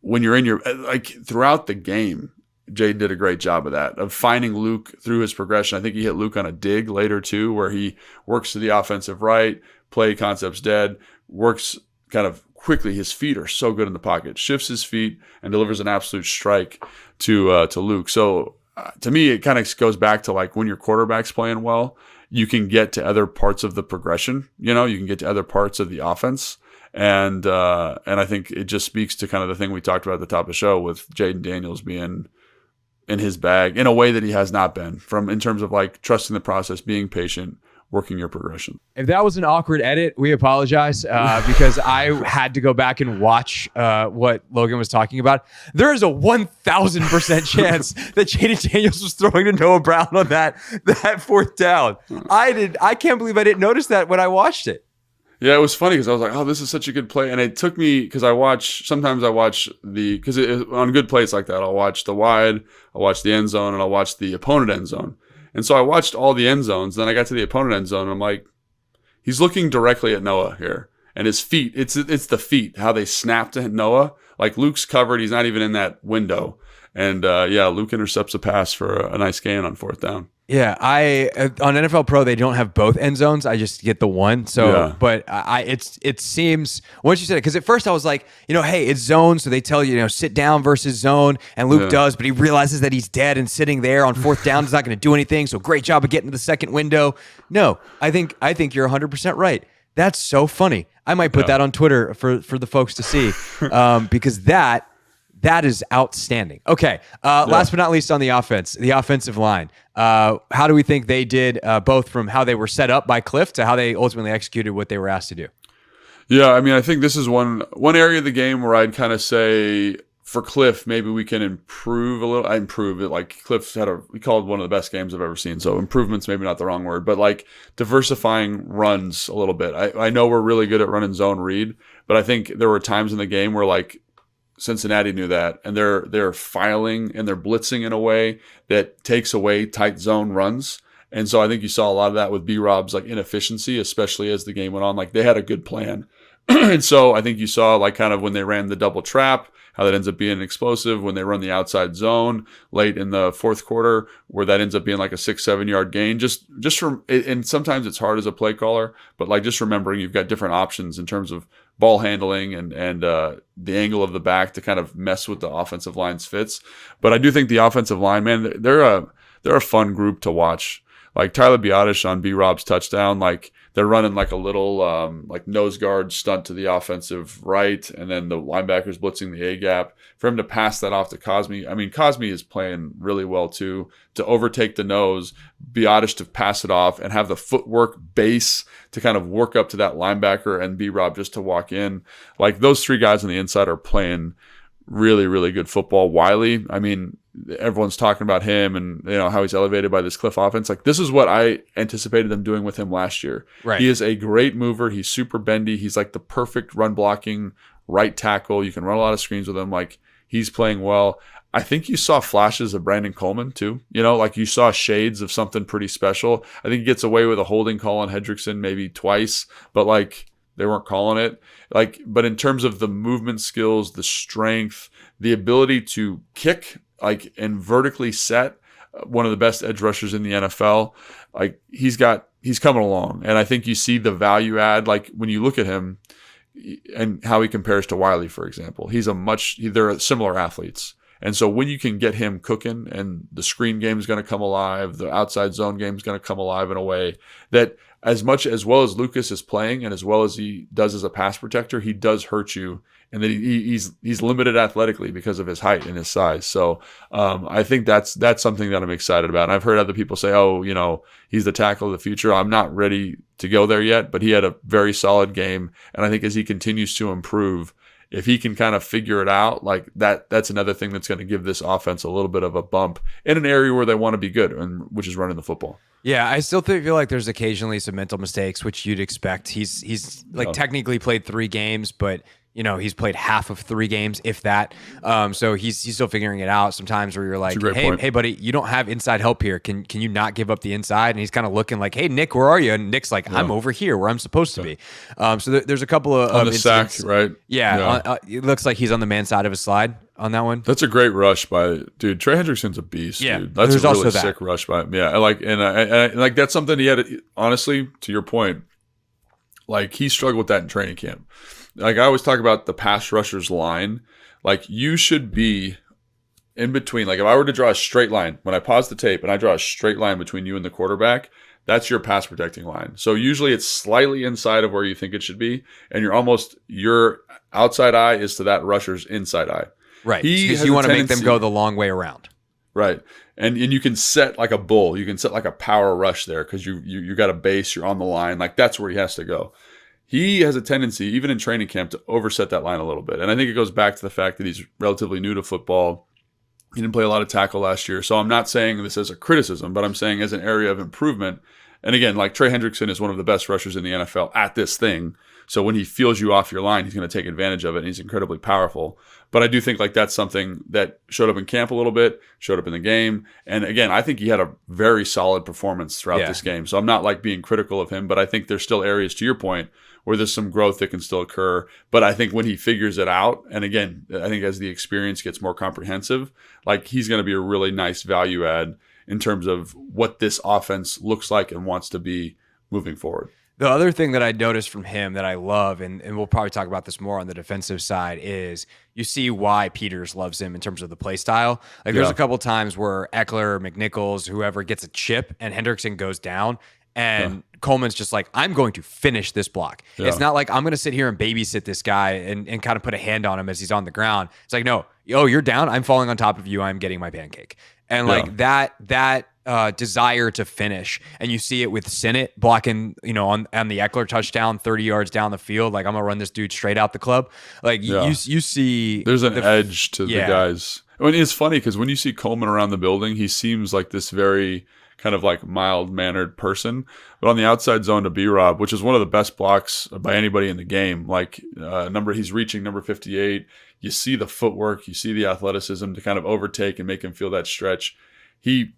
when you're in your, like throughout the game, Jayden did a great job of that, of finding Luke through his progression. I think he hit Luke on a dig later too, where he works to the offensive right, play concepts dead, works kind of quickly. His feet are so good in the pocket, shifts his feet and delivers an absolute strike to Luke. So to me, it kind of goes back to like when your quarterback's playing well, you can get to other parts of the progression. You know, you can get to other parts of the offense. And I think it just speaks to kind of the thing we talked about at the top of the show with Jayden Daniels being in his bag in a way that he has not been, in terms of like trusting the process, being patient, working your progression. If that was an awkward edit, we apologize, because I had to go back and watch what Logan was talking about. There is a 1,000% chance that Jayden Daniels was throwing to Noah Brown on that fourth down. I can't believe I didn't notice that when I watched it. Yeah, it was funny because I was like, oh, this is such a good play. And it took me, because sometimes I watch because on good plays like that, I'll watch the wide, I'll watch the end zone, and I'll watch the opponent end zone. And so I watched all the end zones. Then I got to the opponent end zone, and I'm like, he's looking directly at Noah here. And his feet, it's the feet, how they snap to Noah. Like Luke's covered, he's not even in that window. And Luke intercepts a pass for a nice gain on fourth down. Yeah, on NFL Pro they don't have both end zones. I just get the one. So, but it seems once you said it, because at first I was like, hey, it's zone, so they tell you, sit down versus zone, and Luke does, but he realizes that he's dead and sitting there on fourth down is not going to do anything. So great job of getting to the second window. No, I think you're 100% right. That's so funny. I might put that on Twitter for the folks to see, because that is outstanding. Okay, last but not least on the offense, the offensive line. How do we think they did, both from how they were set up by Kliff to how they ultimately executed what they were asked to do? Yeah, I mean, I think this is one area of the game where I'd kind of say for Kliff, maybe we can improve a little. I improve it. Like Kliff we called one of the best games I've ever seen. So improvement's maybe not the wrong word, but like diversifying runs a little bit. I know we're really good at running zone read, but I think there were times in the game where like Cincinnati knew that, and they're filing and they're blitzing in a way that takes away tight zone runs. And so I think you saw a lot of that with B-Rob's like inefficiency, especially as the game went on. Like they had a good plan. And so I think you saw like kind of when they ran the double trap, how that ends up being explosive, when they run the outside zone late in the fourth quarter, where that ends up being like a 6-7 yard gain. Just from, and sometimes it's hard as a play caller, but like just remembering you've got different options in terms of ball handling and the angle of the back to kind of mess with the offensive line's fits. But I do think the offensive line, man, they're a fun group to watch. Like Tyler Biotish on B-Rob's touchdown, like they're running like a little like nose guard stunt to the offensive right, and then the linebackers blitzing the A gap. For him to pass that off to Cosme, I mean, Cosme is playing really well too. To overtake the nose, Biotish to pass it off and have the footwork base to kind of work up to that linebacker, and B-Rob just to walk in. Like those three guys on the inside are playing really, really good football. Wiley, I mean, everyone's talking about him and how he's elevated by this Kliff offense. Like this is what I anticipated them doing with him last year. Right. He is a great mover. He's super bendy. He's like the perfect run blocking right tackle. You can run a lot of screens with him. Like he's playing well. I think you saw flashes of Brandon Coleman too. Like you saw shades of something pretty special. I think he gets away with a holding call on Hendrickson maybe twice, but like they weren't calling it. But in terms of the movement skills, the strength, the ability to kick, like and vertically set, one of the best edge rushers in the NFL. Like he's coming along, and I think you see the value add. Like when you look at him and how he compares to Wiley, for example, they're similar athletes. And so when you can get him cooking and the screen game is going to come alive, the outside zone game is going to come alive in a way that as well as Lucas is playing and as well as he does as a pass protector, he does hurt you. And then he's limited athletically because of his height and his size. So I think that's something that I'm excited about. And I've heard other people say, he's the tackle of the future. I'm not ready to go there yet, but he had a very solid game. And I think as he continues to improve, if he can kind of figure it out, like that's another thing that's going to give this offense a little bit of a bump in an area where they want to be good, which is running the football. Yeah, I still feel like there's occasionally some mental mistakes, which you'd expect. He's technically played 3 games, but he's played half of 3 games, if that. So he's still figuring it out sometimes where you're like, hey, buddy, you don't have inside help here. Can you not give up the inside? And he's kind of looking like, hey, Nick, where are you? And Nick's like, I'm over here where I'm supposed to be. So there's a couple of on the sack, right? Yeah. It looks like he's on the man side of a slide on that one. That's a great rush by dude. Trey Hendrickson's a beast. Yeah, dude. That's a really sick rush by him. Yeah, and that's something he had. Honestly, to your point, like he struggled with that in training camp. Like I always talk about the pass rushers line. Like you should be in between. Like if I were to draw a straight line, when I pause the tape and I draw a straight line between you and the quarterback, that's your pass protecting line. So usually it's slightly inside of where you think it should be, and your outside eye is to that rusher's inside eye. Right, because you want to make them go the long way around. Right, and you can set like a bull. You can set like a power rush there because you got a base. You're on the line. Like that's where he has to go. He has a tendency, even in training camp, to overset that line a little bit. And I think it goes back to the fact that he's relatively new to football. He didn't play a lot of tackle last year. So I'm not saying this as a criticism, but I'm saying as an area of improvement. And again, like Trey Hendrickson is one of the best rushers in the NFL at this thing. So when he feels you off your line, he's going to take advantage of it, and he's incredibly powerful. But I do think like that's something that showed up in camp a little bit, showed up in the game. And again, I think he had a very solid performance throughout this game. So I'm not like being critical of him, but I think there's still areas, to your point, where there's some growth that can still occur. But I think when he figures it out, and again, I think as the experience gets more comprehensive, like he's going to be a really nice value add in terms of what this offense looks like and wants to be moving forward. The other thing that I noticed from him that I love, and we'll probably talk about this more on the defensive side, is you see why Peters loves him in terms of the play style. Like there's a couple times where Eckler, McNichols, whoever gets a chip and Hendrickson goes down, and Coleman's just like, I'm going to finish this block. Yeah. It's not like I'm going to sit here and babysit this guy and kind of put a hand on him as he's on the ground. It's like, no, you're down. I'm falling on top of you. I'm getting my pancake. And like that desire to finish, and you see it with Sinnott blocking, on the Eckler touchdown, 30 yards down the field. Like I'm gonna run this dude straight out the club. Like you see, there's an edge to the guys. I mean, it's funny because when you see Coleman around the building, he seems like this very kind of like mild-mannered person, but on the outside zone to B-Rob, which is one of the best blocks by anybody in the game, like he's reaching number 58. You see the footwork, you see the athleticism to kind of overtake and make him feel that stretch. He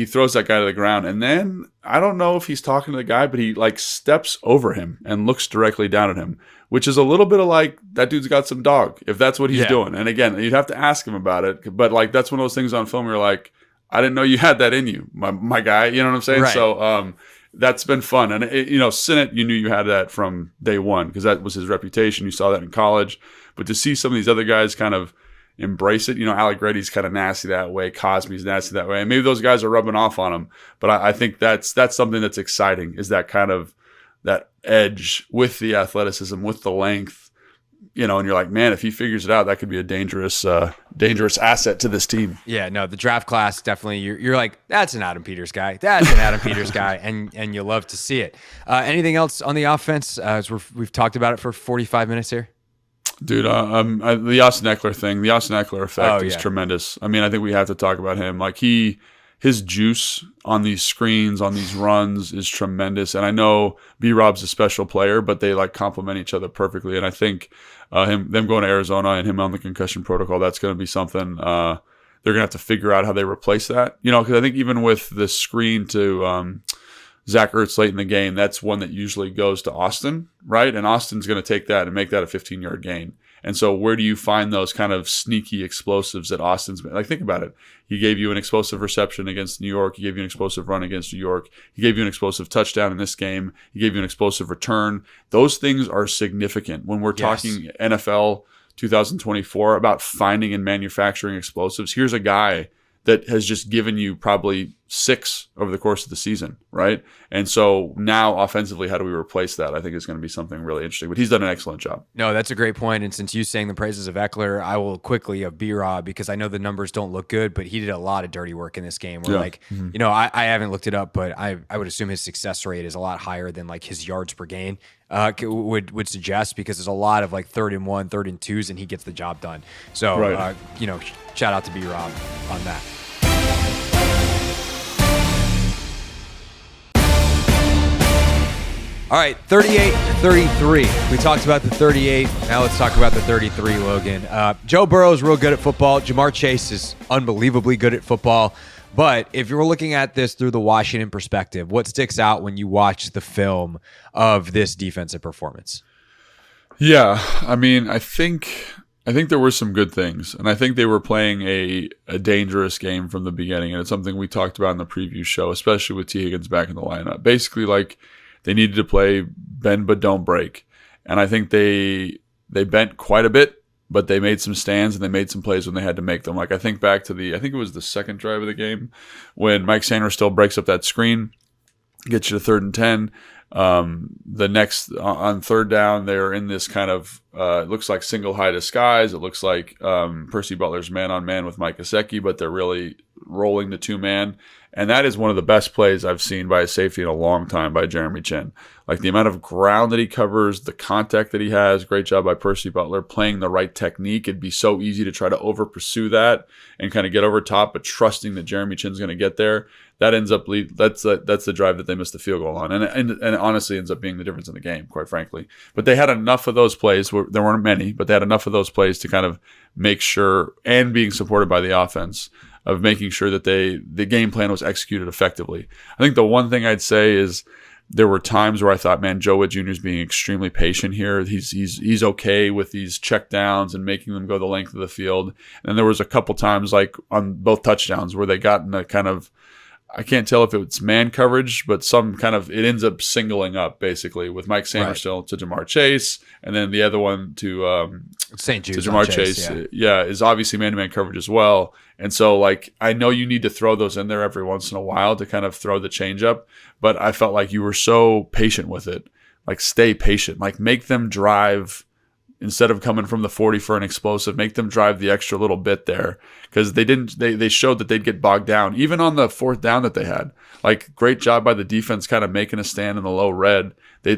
throws that guy to the ground, and then I don't know if he's talking to the guy, but he like steps over him and looks directly down at him, which is a little bit of like, that dude's got some dog, if that's what he's doing. And again, you'd have to ask him about it, but like that's one of those things on film where you're like, I didn't know you had that in you, my guy. You know what I'm saying? Right. So that's been fun. And, Sinnott, you knew you had that from day one because that was his reputation. You saw that in college. But to see some of these other guys kind of embrace it. Allegretti's kind of nasty that way. Cosme's nasty that way. And maybe those guys are rubbing off on him. But I think that's something that's exciting, is that kind of that edge with the athleticism, with the length. And you're like, man, if he figures it out, that could be a dangerous asset to this team. Yeah, no, the draft class definitely. You're like, that's an Adam Peters guy. That's an Adam Peters guy, and you love to see it. Anything else on the offense? As we've talked about it for 45 minutes here. Dude, the Austin Eckler thing, the Austin Eckler effect is tremendous. I mean, I think we have to talk about him. Like his juice on these screens, on these runs is tremendous. And I know B-Rob's a special player, but they like complement each other perfectly. And I think them going to Arizona and him on the concussion protocol, that's going to be something they're going to have to figure out how they replace that. Because I think even with the screen to Zach Ertz late in the game, that's one that usually goes to Austin, right? And Austin's going to take that and make that a 15-yard gain. And so where do you find those kind of sneaky explosives that Austin's been? Like, think about it. He gave you an explosive reception against New York. He gave you an explosive run against New York. He gave you an explosive touchdown in this game. He gave you an explosive return. Those things are significant when we're talking NFL 2024 about finding and manufacturing explosives. Here's a guy that has just given you probably 6 over the course of the season, right? And so now offensively, how do we replace that? I think it's going to be something really interesting, but he's done an excellent job. No, that's a great point. And since you sang the praises of Eckler, I will quickly of B-Rob, because I know the numbers don't look good, but he did a lot of dirty work in this game where I haven't looked it up, but I would assume his success rate is a lot higher than like his yards per gain would suggest, because there's a lot of like 3rd and 1, 3rd and 2s, and he gets the job done. So, shout out to B-Rob on that. All right, 38-33. We talked about the 38. Now let's talk about the 33, Logan. Joe Burrow is real good at football. Jamar Chase is unbelievably good at football. But if you're looking at this through the Washington perspective, what sticks out when you watch the film of this defensive performance? Yeah, I mean, I think there were some good things, and I think they were playing a dangerous game from the beginning, and it's something we talked about in the preview show, especially with T. Higgins back in the lineup. Basically, like, they needed to play bend but don't break, and I think they bent quite a bit, but they made some stands and they made some plays when they had to make them. Like, I think back to I think it was the second drive of the game when Mike Sanders still breaks up that screen, gets you to 3rd and 10. The next on 3rd down, they're in this kind of it looks like single high disguise. It looks like Percy Butler's man on man with Mike Gesicki, but they're really rolling the 2-man. And that is one of the best plays I've seen by a safety in a long time by Jeremy Chin. Like, the amount of ground that he covers, the contact that he has, great job by Percy Butler playing the right technique. It'd be so easy to try to over pursue that and kind of get over top, but trusting that Jeremy Chin's going to get there. That ends up that's the drive that they missed the field goal on, and honestly ends up being the difference in the game, quite frankly. But they had enough of those plays. There weren't many, but they had enough of those plays to kind of make sure, and being supported by the offense, of making sure that the game plan was executed effectively. I think the one thing I'd say is there were times where I thought, man, Joe Witt Jr. is being extremely patient here. He's okay with these check downs and making them go the length of the field. And there was a couple times, like on both touchdowns, where they got in a kind of, I can't tell if it's man coverage, but some kind of, it ends up singling up basically with Mike Sanders still to Jamar Chase, and then the other one to St. Jude's to Jamar Chase. Is obviously man-to-man coverage as well. And so, like, I know you need to throw those in there every once in a while to kind of throw the change up, but I felt like you were so patient with it. Like, stay patient. Like, make them drive. Instead of coming from the 40 for an explosive, make them drive the extra little bit there, because they showed that they'd get bogged down even on the 4th down that they had. Like, great job by the defense kind of making a stand in the low red.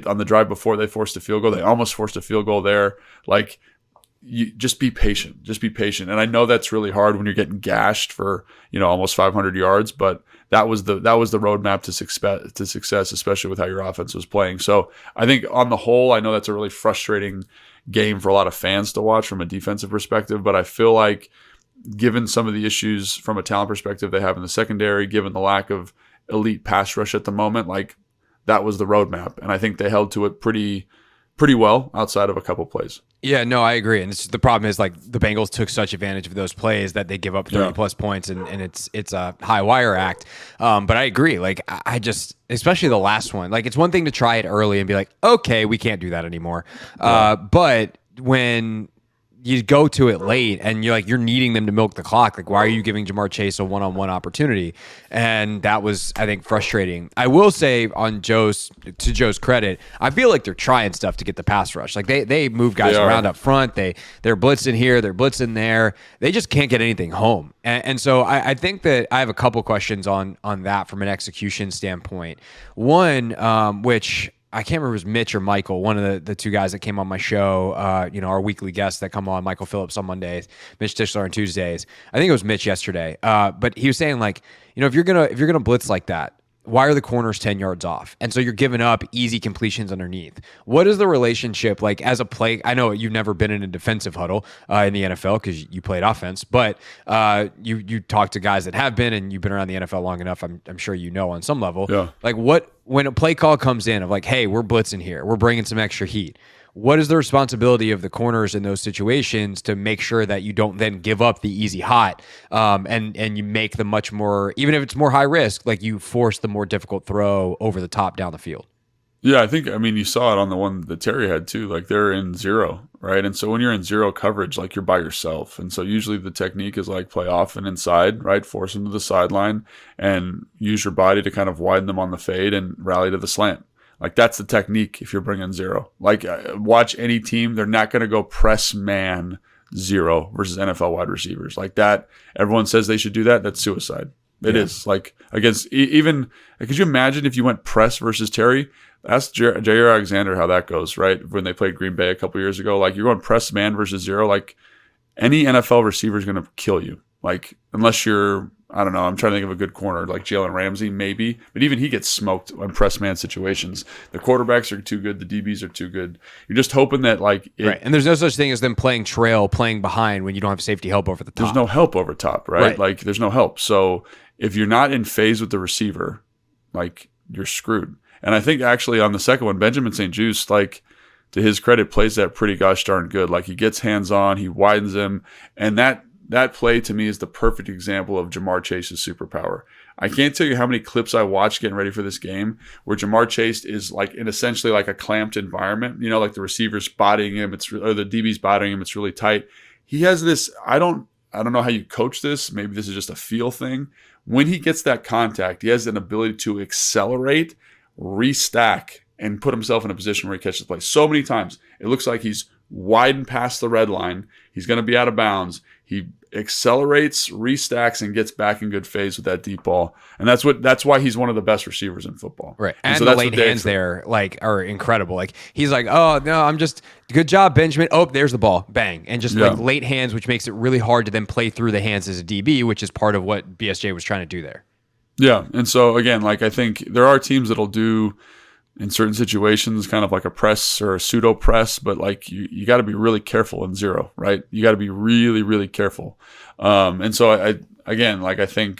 On the drive before they forced a field goal, they almost forced a field goal there. Like, you just be patient, and I know that's really hard when you're getting gashed for almost 500 yards, but that was the roadmap to success, especially with how your offense was playing. So I think on the whole, I know that's a really frustrating game for a lot of fans to watch from a defensive perspective, but I feel like, given some of the issues from a talent perspective they have in the secondary, given the lack of elite pass rush at the moment, like, that was the roadmap, and I think they held to it pretty well outside of a couple plays. Yeah, no, I agree. And the problem is, like, the Bengals took such advantage of those plays that they give up 30-plus points, and it's a high wire act. But I agree. Like, I just, especially the last one, like, it's one thing to try it early and be like, okay, we can't do that anymore. But when you go to it late and you're needing them to milk the clock. Like, why are you giving Jamar Chase a one-on-one opportunity? And that was, I think, frustrating. I will say to Joe's credit, I feel like they're trying stuff to get the pass rush. Like they move guys around up front. They're blitzing here, they're blitzing there. They just can't get anything home. And so I think that I have a couple questions on that from an execution standpoint. One, which I can't remember if it was Mitch or Michael, one of the two guys that came on my show, our weekly guests that come on, Michael Phillips on Mondays, Mitch Tischler on Tuesdays. I think it was Mitch yesterday. But he was saying, like, if you're gonna blitz like that, why are the corners 10 yards off? And so you're giving up easy completions underneath. What is the relationship like as a play? I know you've never been in a defensive huddle in the NFL because you played offense, but you talk to guys that have been, and you've been around the NFL long enough. I'm sure you know on some level. Yeah. Like when a play call comes in of like, hey, we're blitzing here, we're bringing some extra heat. What is the responsibility of the corners in those situations to make sure that you don't then give up the easy hot and you make the much more, even if it's more high risk, like you force the more difficult throw over the top down the field? Yeah, I mean, you saw it on the one that Terry had too. Like they're in zero, right? And so when you're in zero coverage, like you're by yourself. And so usually the technique is like play off and inside, right? Force them to the sideline and use your body to kind of widen them on the fade and rally to the slant. Like that's the technique if you're bringing zero. Like watch any team, they're not going to go press man zero versus NFL wide receivers. Like that, everyone says they should do that. That's suicide. It is. Like against even, could you imagine if you went press versus Terry? Ask Jair Alexander how that goes, right? When they played Green Bay a couple years ago, like you're going press man versus zero, like any NFL receiver is going to kill you. Like unless you're, I don't know, I'm trying to think of a good corner, like Jalen Ramsey, maybe. But even he gets smoked on press man situations. The quarterbacks are too good. The DBs are too good. You're just hoping that right. And there's no such thing as them playing trail, playing behind when you don't have safety help over the top. There's no help over top, right? Like there's no help. So if you're not in phase with the receiver, like you're screwed. And I think actually on the second one, Benjamin St-Juste, like to his credit, plays that pretty gosh darn good. Like he gets hands on, he widens him, and that play to me is the perfect example of Jamar Chase's superpower. I can't tell you how many clips I watched getting ready for this game where Jamar Chase is like in essentially like a clamped environment, like the receiver's bodying him, or the DB's bodying him, it's really tight. He has this, I don't know how you coach this, maybe this is just a feel thing. When he gets that contact, he has an ability to accelerate, restack, and put himself in a position where he catches the play. So many times, it looks like he's widened past the red line. He's going to be out of bounds. He accelerates, restacks, and gets back in good phase with that deep ball. And that's why he's one of the best receivers in football. Right. And so the late hands there are incredible. Like he's like, oh no, good job, Benjamin. Oh, there's the ball. Bang. And just like late hands, which makes it really hard to then play through the hands as a DB, which is part of what BSJ was trying to do there. Yeah. And so again, like I think there are teams that'll do in certain situations kind of like a press or a pseudo press, but like you got to be really careful in zero, right? You got to be really, really careful. And so I think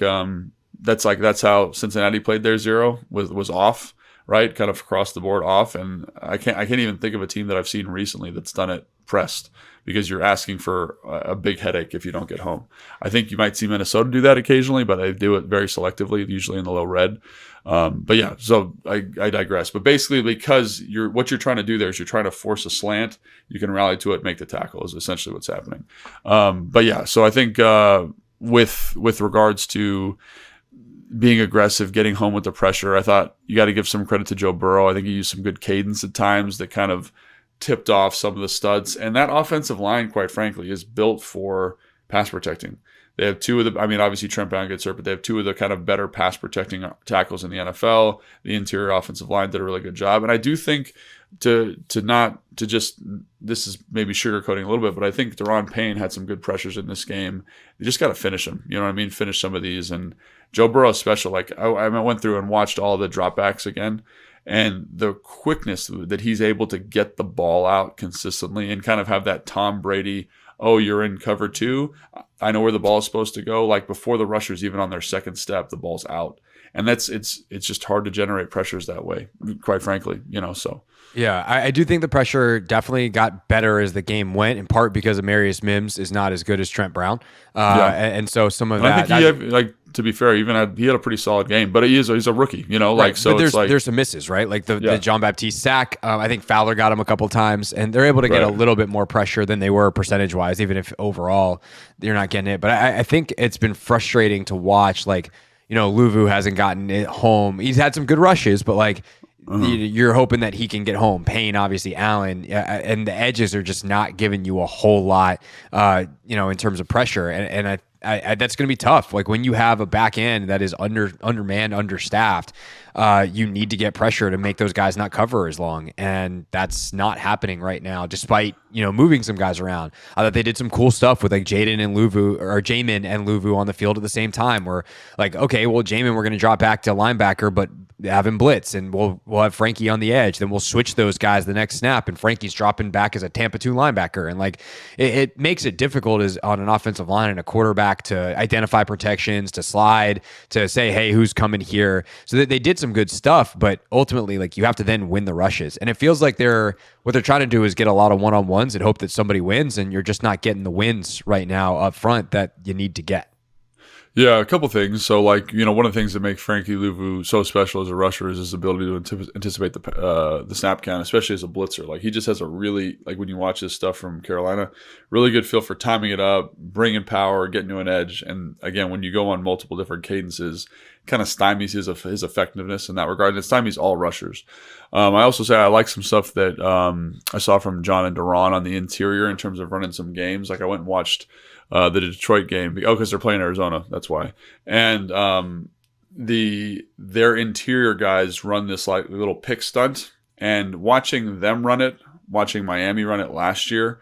that's how Cincinnati played their zero was off, right? Kind of across the board off. And I can't even think of a team that I've seen recently that's done it pressed, because you're asking for a big headache if you don't get home. I think you might see Minnesota do that occasionally, but they do it very selectively, usually in the low red. But yeah, so I digress. But basically, because what you're trying to do there is you're trying to force a slant, you can rally to it, make the tackle is essentially what's happening. But yeah, so I think with regards to being aggressive, getting home with the pressure, I thought you got to give some credit to Joe Burrow. I think he used some good cadence at times that kind of tipped off some of the studs. And that offensive line, quite frankly, is built for pass protecting. They have two of the, obviously Trent Brown gets hurt, but they have two of the kind of better pass protecting tackles in the NFL. The interior offensive line did a really good job. And I do think this is maybe sugarcoating a little bit, but I think Daron Payne had some good pressures in this game. You just got to finish them. You know what I mean? Finish some of these. And Joe Burrow is special. Like I went through and watched all the dropbacks again. And the quickness that he's able to get the ball out consistently and kind of have that Tom Brady, oh, you're in cover two, I know where the ball is supposed to go. Like before the rushers, even on their second step, the ball's out. And it's just hard to generate pressures that way, quite frankly, so. Yeah, I do think the pressure definitely got better as the game went, in part because Amarius Mims is not as good as Trent Brown. And so some of that. I think to be fair, he had a pretty solid game, but he's a rookie, Right. like, so but it's like there's some misses, right? Like the John Baptiste sack. I think Fowler got him a couple times, and they're able to get a little bit more pressure than they were percentage wise, even if overall you're not getting it. But I think it's been frustrating to watch. Like, Luvu hasn't gotten it home. He's had some good rushes, but like. You're hoping that he can get home. Payne, obviously, Allen, and the edges are just not giving you a whole lot, in terms of pressure. And I that's going to be tough. Like when you have a back end that is undermanned, understaffed, you need to get pressure to make those guys not cover as long, and that's not happening right now. Despite moving some guys around, I thought they did some cool stuff with like Jayden and Luvu, or Jamin and Luvu on the field at the same time. Where like, okay, well, Jamin, we're going to drop back to linebacker, but have him blitz, and we'll have Frankie on the edge. Then we'll switch those guys the next snap, and Frankie's dropping back as a Tampa 2 linebacker. And like it makes it difficult as on an offensive line and a quarterback to identify protections, to slide, to say, hey, who's coming here? So that they did some good stuff, but ultimately, like, you have to then win the rushes. And it feels like what they're trying to do is get a lot of one-on-ones and hope that somebody wins, and you're just not getting the wins right now up front that you need to get. Yeah, a couple things. So, like, one of the things that make Frankie Luvu so special as a rusher is his ability to anticipate the snap count, especially as a blitzer. Like, he just has a really, like, when you watch his stuff from Carolina, really good feel for timing it up, bringing power, getting to an edge. And again, when you go on multiple different cadences, kind of stymies his effectiveness in that regard. And it stymies all rushers. I also say I like some stuff that I saw from John and Duran on the interior in terms of running some games. Like, I went and watched the Detroit game. Because they're playing Arizona. That's why. And their interior guys run this like little pick stunt. And watching them run it, watching Miami run it last year,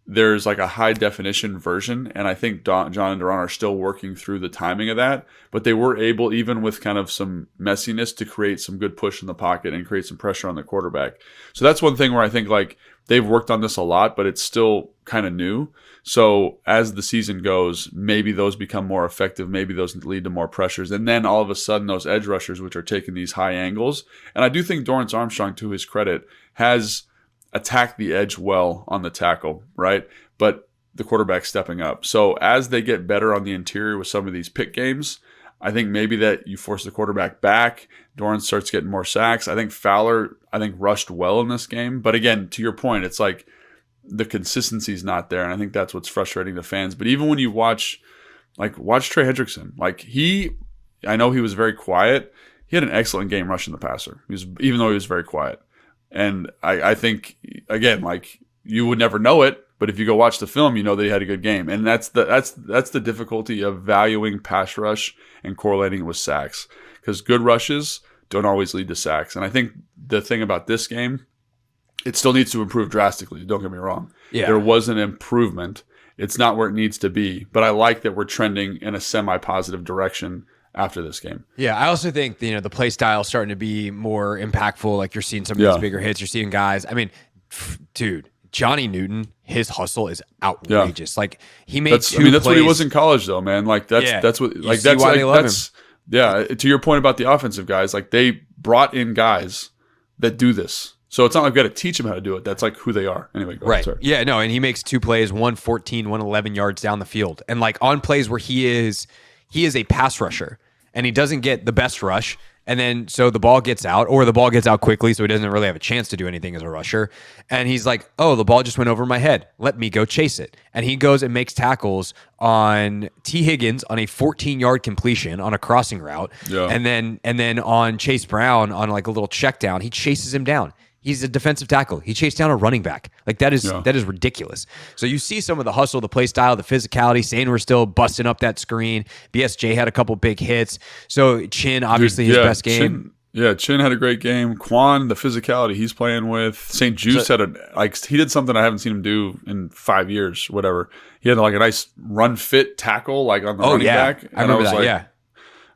there's like a high definition version. And I think John and Duran are still working through the timing of that. But they were able, even with kind of some messiness, to create some good push in the pocket and create some pressure on the quarterback. So that's one thing where I think like they've worked on this a lot, but it's still kind of new. So as the season goes, maybe those become more effective. Maybe those lead to more pressures. And then all of a sudden, those edge rushers, which are taking these high angles. And I do think Dorrance Armstrong, to his credit, has attacked the edge well on the tackle, right? But the quarterback's stepping up. So as they get better on the interior with some of these pick games, I think maybe that you force the quarterback back. Dorrance starts getting more sacks. I think Fowler, rushed well in this game. But again, to your point, it's like, the consistency's not there, and I think that's what's frustrating the fans. But even when you watch Trey Hendrickson, I know he was very quiet. He had an excellent game rushing the passer. Even though he was very quiet, and I think again, like, you would never know it, but if you go watch the film, you know that he had a good game, and that's the difficulty of valuing pass rush and correlating it with sacks, because good rushes don't always lead to sacks. And I think the thing about this game, it still needs to improve drastically. Don't get me wrong. Yeah. There was an improvement. It's not where it needs to be, but I like that we're trending in a semi-positive direction after this game. Yeah, I also think the play style is starting to be more impactful. Like, you're seeing some of these bigger hits. You're seeing guys. I mean, dude, Johnny Newton, his hustle is outrageous. Yeah. Like, he made two plays. That's what he was in college, though, man. Like, that's what. Like, that's why they love him. Yeah. To your point about the offensive guys, like, they brought in guys that do this. So it's not like we got to teach them how to do it. That's like who they are. Anyway, go right. Ahead, yeah, no, and he makes two plays, 114, 111 yards down the field. And like on plays where he is a pass rusher and he doesn't get the best rush. And then so the ball gets out, or the ball gets out quickly, so he doesn't really have a chance to do anything as a rusher. And he's like, oh, the ball just went over my head. Let me go chase it. And he goes and makes tackles on T. Higgins on a 14-yard completion on a crossing route. Yeah. And then on Chase Brown on like a little check down, he chases him down. He's a defensive tackle. He chased down a running back. Like, that is ridiculous. So you see some of the hustle, the play style, the physicality. Sainwere still busting up that screen. BSJ had a couple big hits. So Chin, obviously, his best game. Chin had a great game. Quan, the physicality he's playing with. St. Juice he did something I haven't seen him do in 5 years, whatever. He had like a nice run fit tackle, like on the running back. I remember that.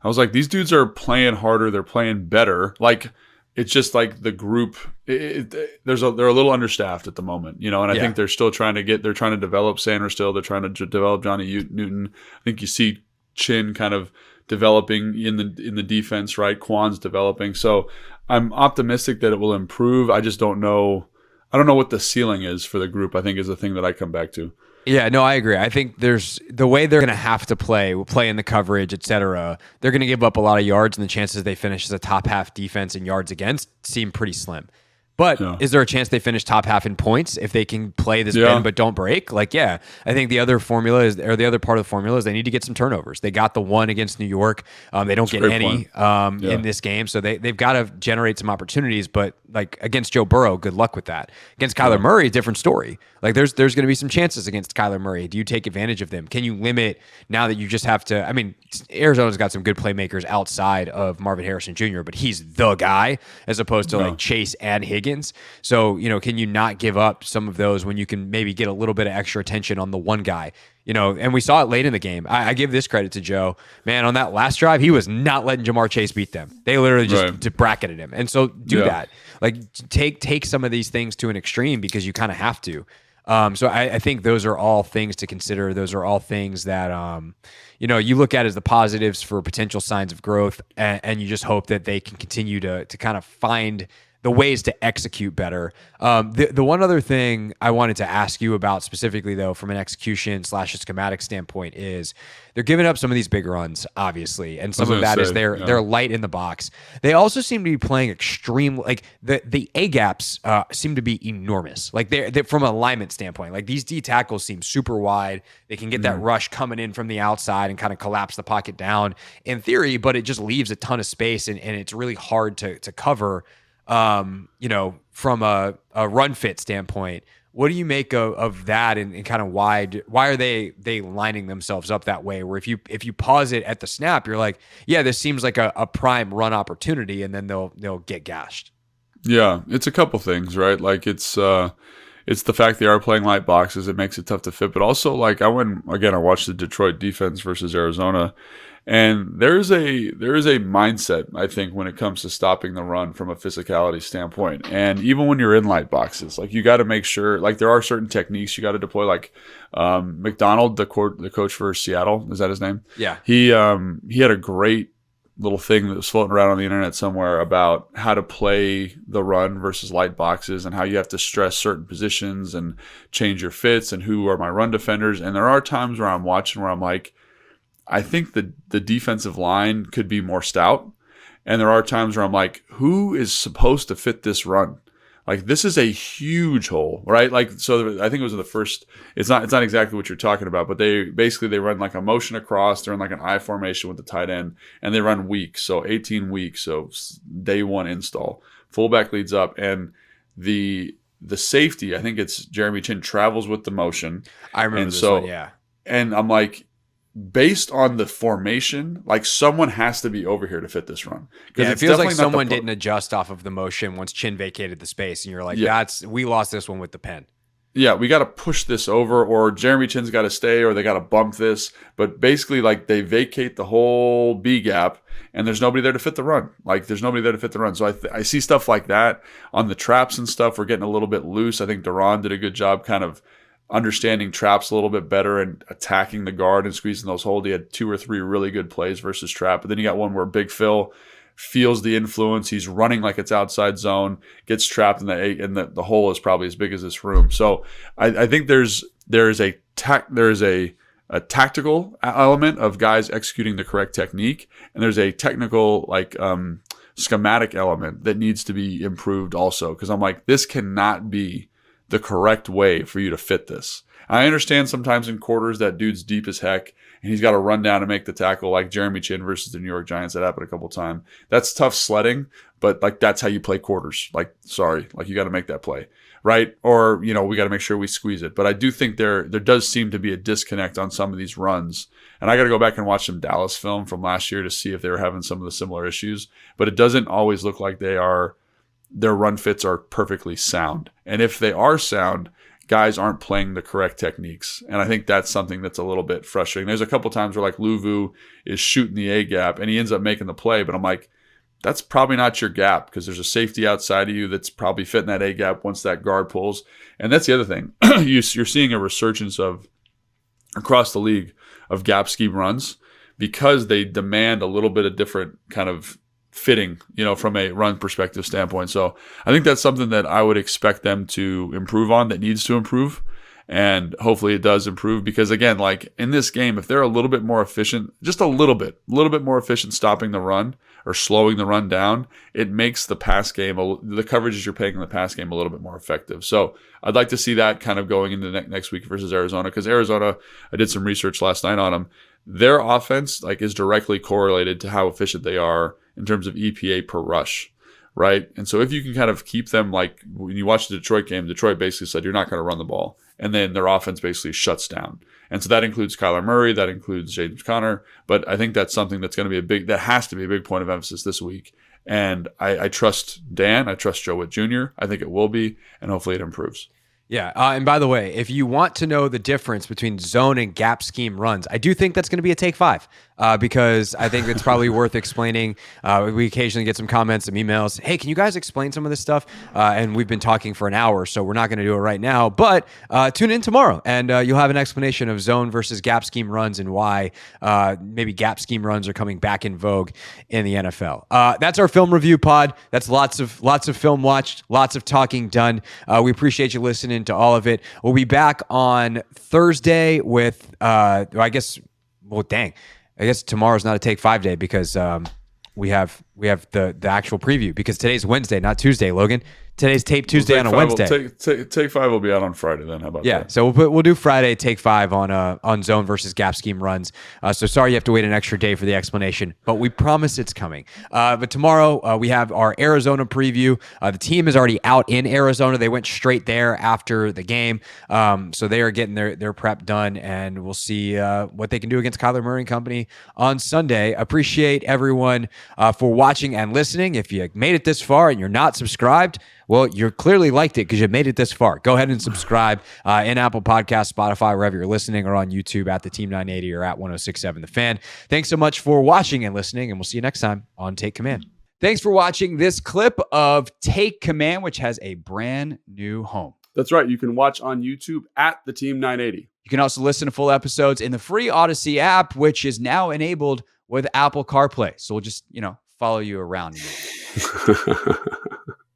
I was like, these dudes are playing harder. They're playing better. Like, it's just like the group. They're a little understaffed at the moment, and I think they're still trying to develop Sainwere still. They're trying to develop Johnny Newton. I think you see Chin kind of developing in the defense, right? Quan's developing. So I'm optimistic that it will improve. I just don't know. I don't know what the ceiling is for the group, I think, is the thing that I come back to. Yeah, no, I agree. I think there's the way they're going to have to play in the coverage, et cetera. They're going to give up a lot of yards, and the chances they finish as a top half defense in yards against seem pretty slim. But is there a chance they finish top half in points if they can play this bend but don't break? Like, yeah, I think the other formula is, or the other part of the formula is they need to get some turnovers. They got the one against New York. They don't get any in this game. So they've got to generate some opportunities. But like against Joe Burrow, good luck with that. Against Kyler Murray, different story. Like there's going to be some chances against Kyler Murray. Do you take advantage of them? Can you limit now that you just have to? I mean, Arizona's got some good playmakers outside of Marvin Harrison Jr., but he's the guy as opposed to like Chase and Higgins. So, can you not give up some of those when you can maybe get a little bit of extra attention on the one guy? And we saw it late in the game. I give this credit to Joe. Man, on that last drive, he was not letting Jamar Chase beat them. They literally just bracketed him. And so do that. Like take some of these things to an extreme because you kind of have to. So I think those are all things to consider. Those are all things that, you look at as the positives for potential signs of growth, and you just hope that they can continue to kind of find the ways to execute better. The one other thing I wanted to ask you about specifically, though, from an execution / a schematic standpoint, is they're giving up some of these big runs, obviously, and some of that is they're light in the box. They also seem to be playing extreme, like the A gaps seem to be enormous. Like they're from an alignment standpoint, like these D tackles seem super wide. They can get that rush coming in from the outside and kind of collapse the pocket down in theory, but it just leaves a ton of space, and it's really hard to cover. From a run fit standpoint, what do you make of that, and kind of why are they lining themselves up that way? Where if you pause it at the snap, you're like, yeah, this seems like a prime run opportunity, and then they'll get gashed. Yeah, it's a couple things, right? Like it's the fact they are playing light boxes. It makes it tough to fit, but also like I watched the Detroit defense versus Arizona. And there is a mindset, I think, when it comes to stopping the run from a physicality standpoint. And even when you're in light boxes, like you got to make sure, like there are certain techniques you got to deploy. Like McDonald, the coach for Seattle, is that his name? Yeah. He had a great little thing that was floating around on the internet somewhere about how to play the run versus light boxes and how you have to stress certain positions and change your fits and who are my run defenders. And there are times where I'm watching where I'm like, I think the defensive line could be more stout. And there are times where I'm like, who is supposed to fit this run? Like, this is a huge hole, right? Like, so I think it was the first, it's not exactly what you're talking about, but they run like a motion across. They're in like an I formation with the tight end, and they run weak. So 18 weeks. So day one install. Fullback leads up, and the safety, I think it's Jeremy Chin, travels with the motion. I remember this one, yeah. And I'm like, based on the formation, like someone has to be over here to fit this run. Yeah, it feels like someone didn't adjust off of the motion once Chin vacated the space, and you're like, we lost this one with the pen. Yeah, we got to push this over, or Jeremy Chin's got to stay, or they got to bump this. But basically, like they vacate the whole B gap, and there's nobody there to fit the run. Like there's nobody there to fit the run. So I see stuff like that on the traps and stuff. We're getting a little bit loose. I think Duran did a good job kind of understanding traps a little bit better and attacking the guard and squeezing those holes. He had 2 or 3 really good plays versus trap. But then you got one where Big Phil feels the influence. He's running like it's outside zone, gets trapped in the hole is probably as big as this room. So I think there is a tactical element of guys executing the correct technique, and there's a technical schematic element that needs to be improved also. Because I'm like, this cannot be the correct way for you to fit this. I understand sometimes in quarters that dude's deep as heck and he's got to run down and make the tackle, like Jeremy Chin versus the New York Giants. That happened a couple times. That's tough sledding, but like that's how you play quarters. Like, sorry, like you got to make that play, right? Or, we got to make sure we squeeze it. But I do think there does seem to be a disconnect on some of these runs. And I got to go back and watch some Dallas film from last year to see if they were having some of the similar issues. But it doesn't always look like their run fits are perfectly sound. And if they are sound, guys aren't playing the correct techniques. And I think that's something that's a little bit frustrating. There's a couple times where like Luvu is shooting the A gap and he ends up making the play, but I'm like, that's probably not your gap because there's a safety outside of you that's probably fitting that A gap once that guard pulls. And that's the other thing. You're seeing a resurgence of across the league of gap scheme runs because they demand a little bit of different kind of fitting, from a run perspective standpoint. So I think that's something that I would expect them to improve on, that needs to improve. And hopefully it does improve because, again, like in this game, if they're a little bit more efficient, just a little bit more efficient stopping the run or slowing the run down, it makes the pass game, the coverages you're paying in the pass game a little bit more effective. So I'd like to see that kind of going into next week versus Arizona, because Arizona, I did some research last night on them. Their offense like is directly correlated to how efficient they are in terms of EPA per rush. Right. And so if you can kind of keep them, like when you watch the Detroit game, Detroit basically said, you're not going to run the ball. And then their offense basically shuts down. And so that includes Kyler Murray, that includes Jayden Connor. But I think that's something that's going to be that has to be a big point of emphasis this week. And I trust Dan. I trust Joe Witt Jr. I think it will be. And hopefully it improves. Yeah. And by the way, if you want to know the difference between zone and gap scheme runs, I do think that's going to be a take 5 because I think it's probably worth explaining. We occasionally get some comments, some emails. Hey, can you guys explain some of this stuff? And we've been talking for an hour, so we're not going to do it right now. But tune in tomorrow, and you'll have an explanation of zone versus gap scheme runs and why maybe gap scheme runs are coming back in vogue in the NFL. That's our film review pod. That's lots of film watched, lots of talking done. We appreciate you listening to all of it. We'll be back on Thursday with I guess tomorrow's not a take 5 day because we have the actual preview, because today's Wednesday, not Tuesday, Logan. Today's Tape Tuesday on a Wednesday. Take 5 will be out on Friday then. How about that? Yeah, so we'll do Friday Take 5 on zone versus gap scheme runs. So sorry you have to wait an extra day for the explanation, but we promise it's coming. But tomorrow we have our Arizona preview. The team is already out in Arizona. They went straight there after the game, so they are getting their prep done, and we'll see what they can do against Kyler Murray and company on Sunday. Appreciate everyone for watching and listening. If you made it this far and you're not subscribed, well, you clearly liked it because you made it this far. Go ahead and subscribe in Apple Podcasts, Spotify, wherever you're listening, or on YouTube at the Team 980 or at 1067 The Fan. Thanks so much for watching and listening, and we'll see you next time on Take Command. Thanks for watching this clip of Take Command, which has a brand new home. That's right. You can watch on YouTube at the Team 980. You can also listen to full episodes in the free Odyssey app, which is now enabled with Apple CarPlay. So we'll just, follow you around.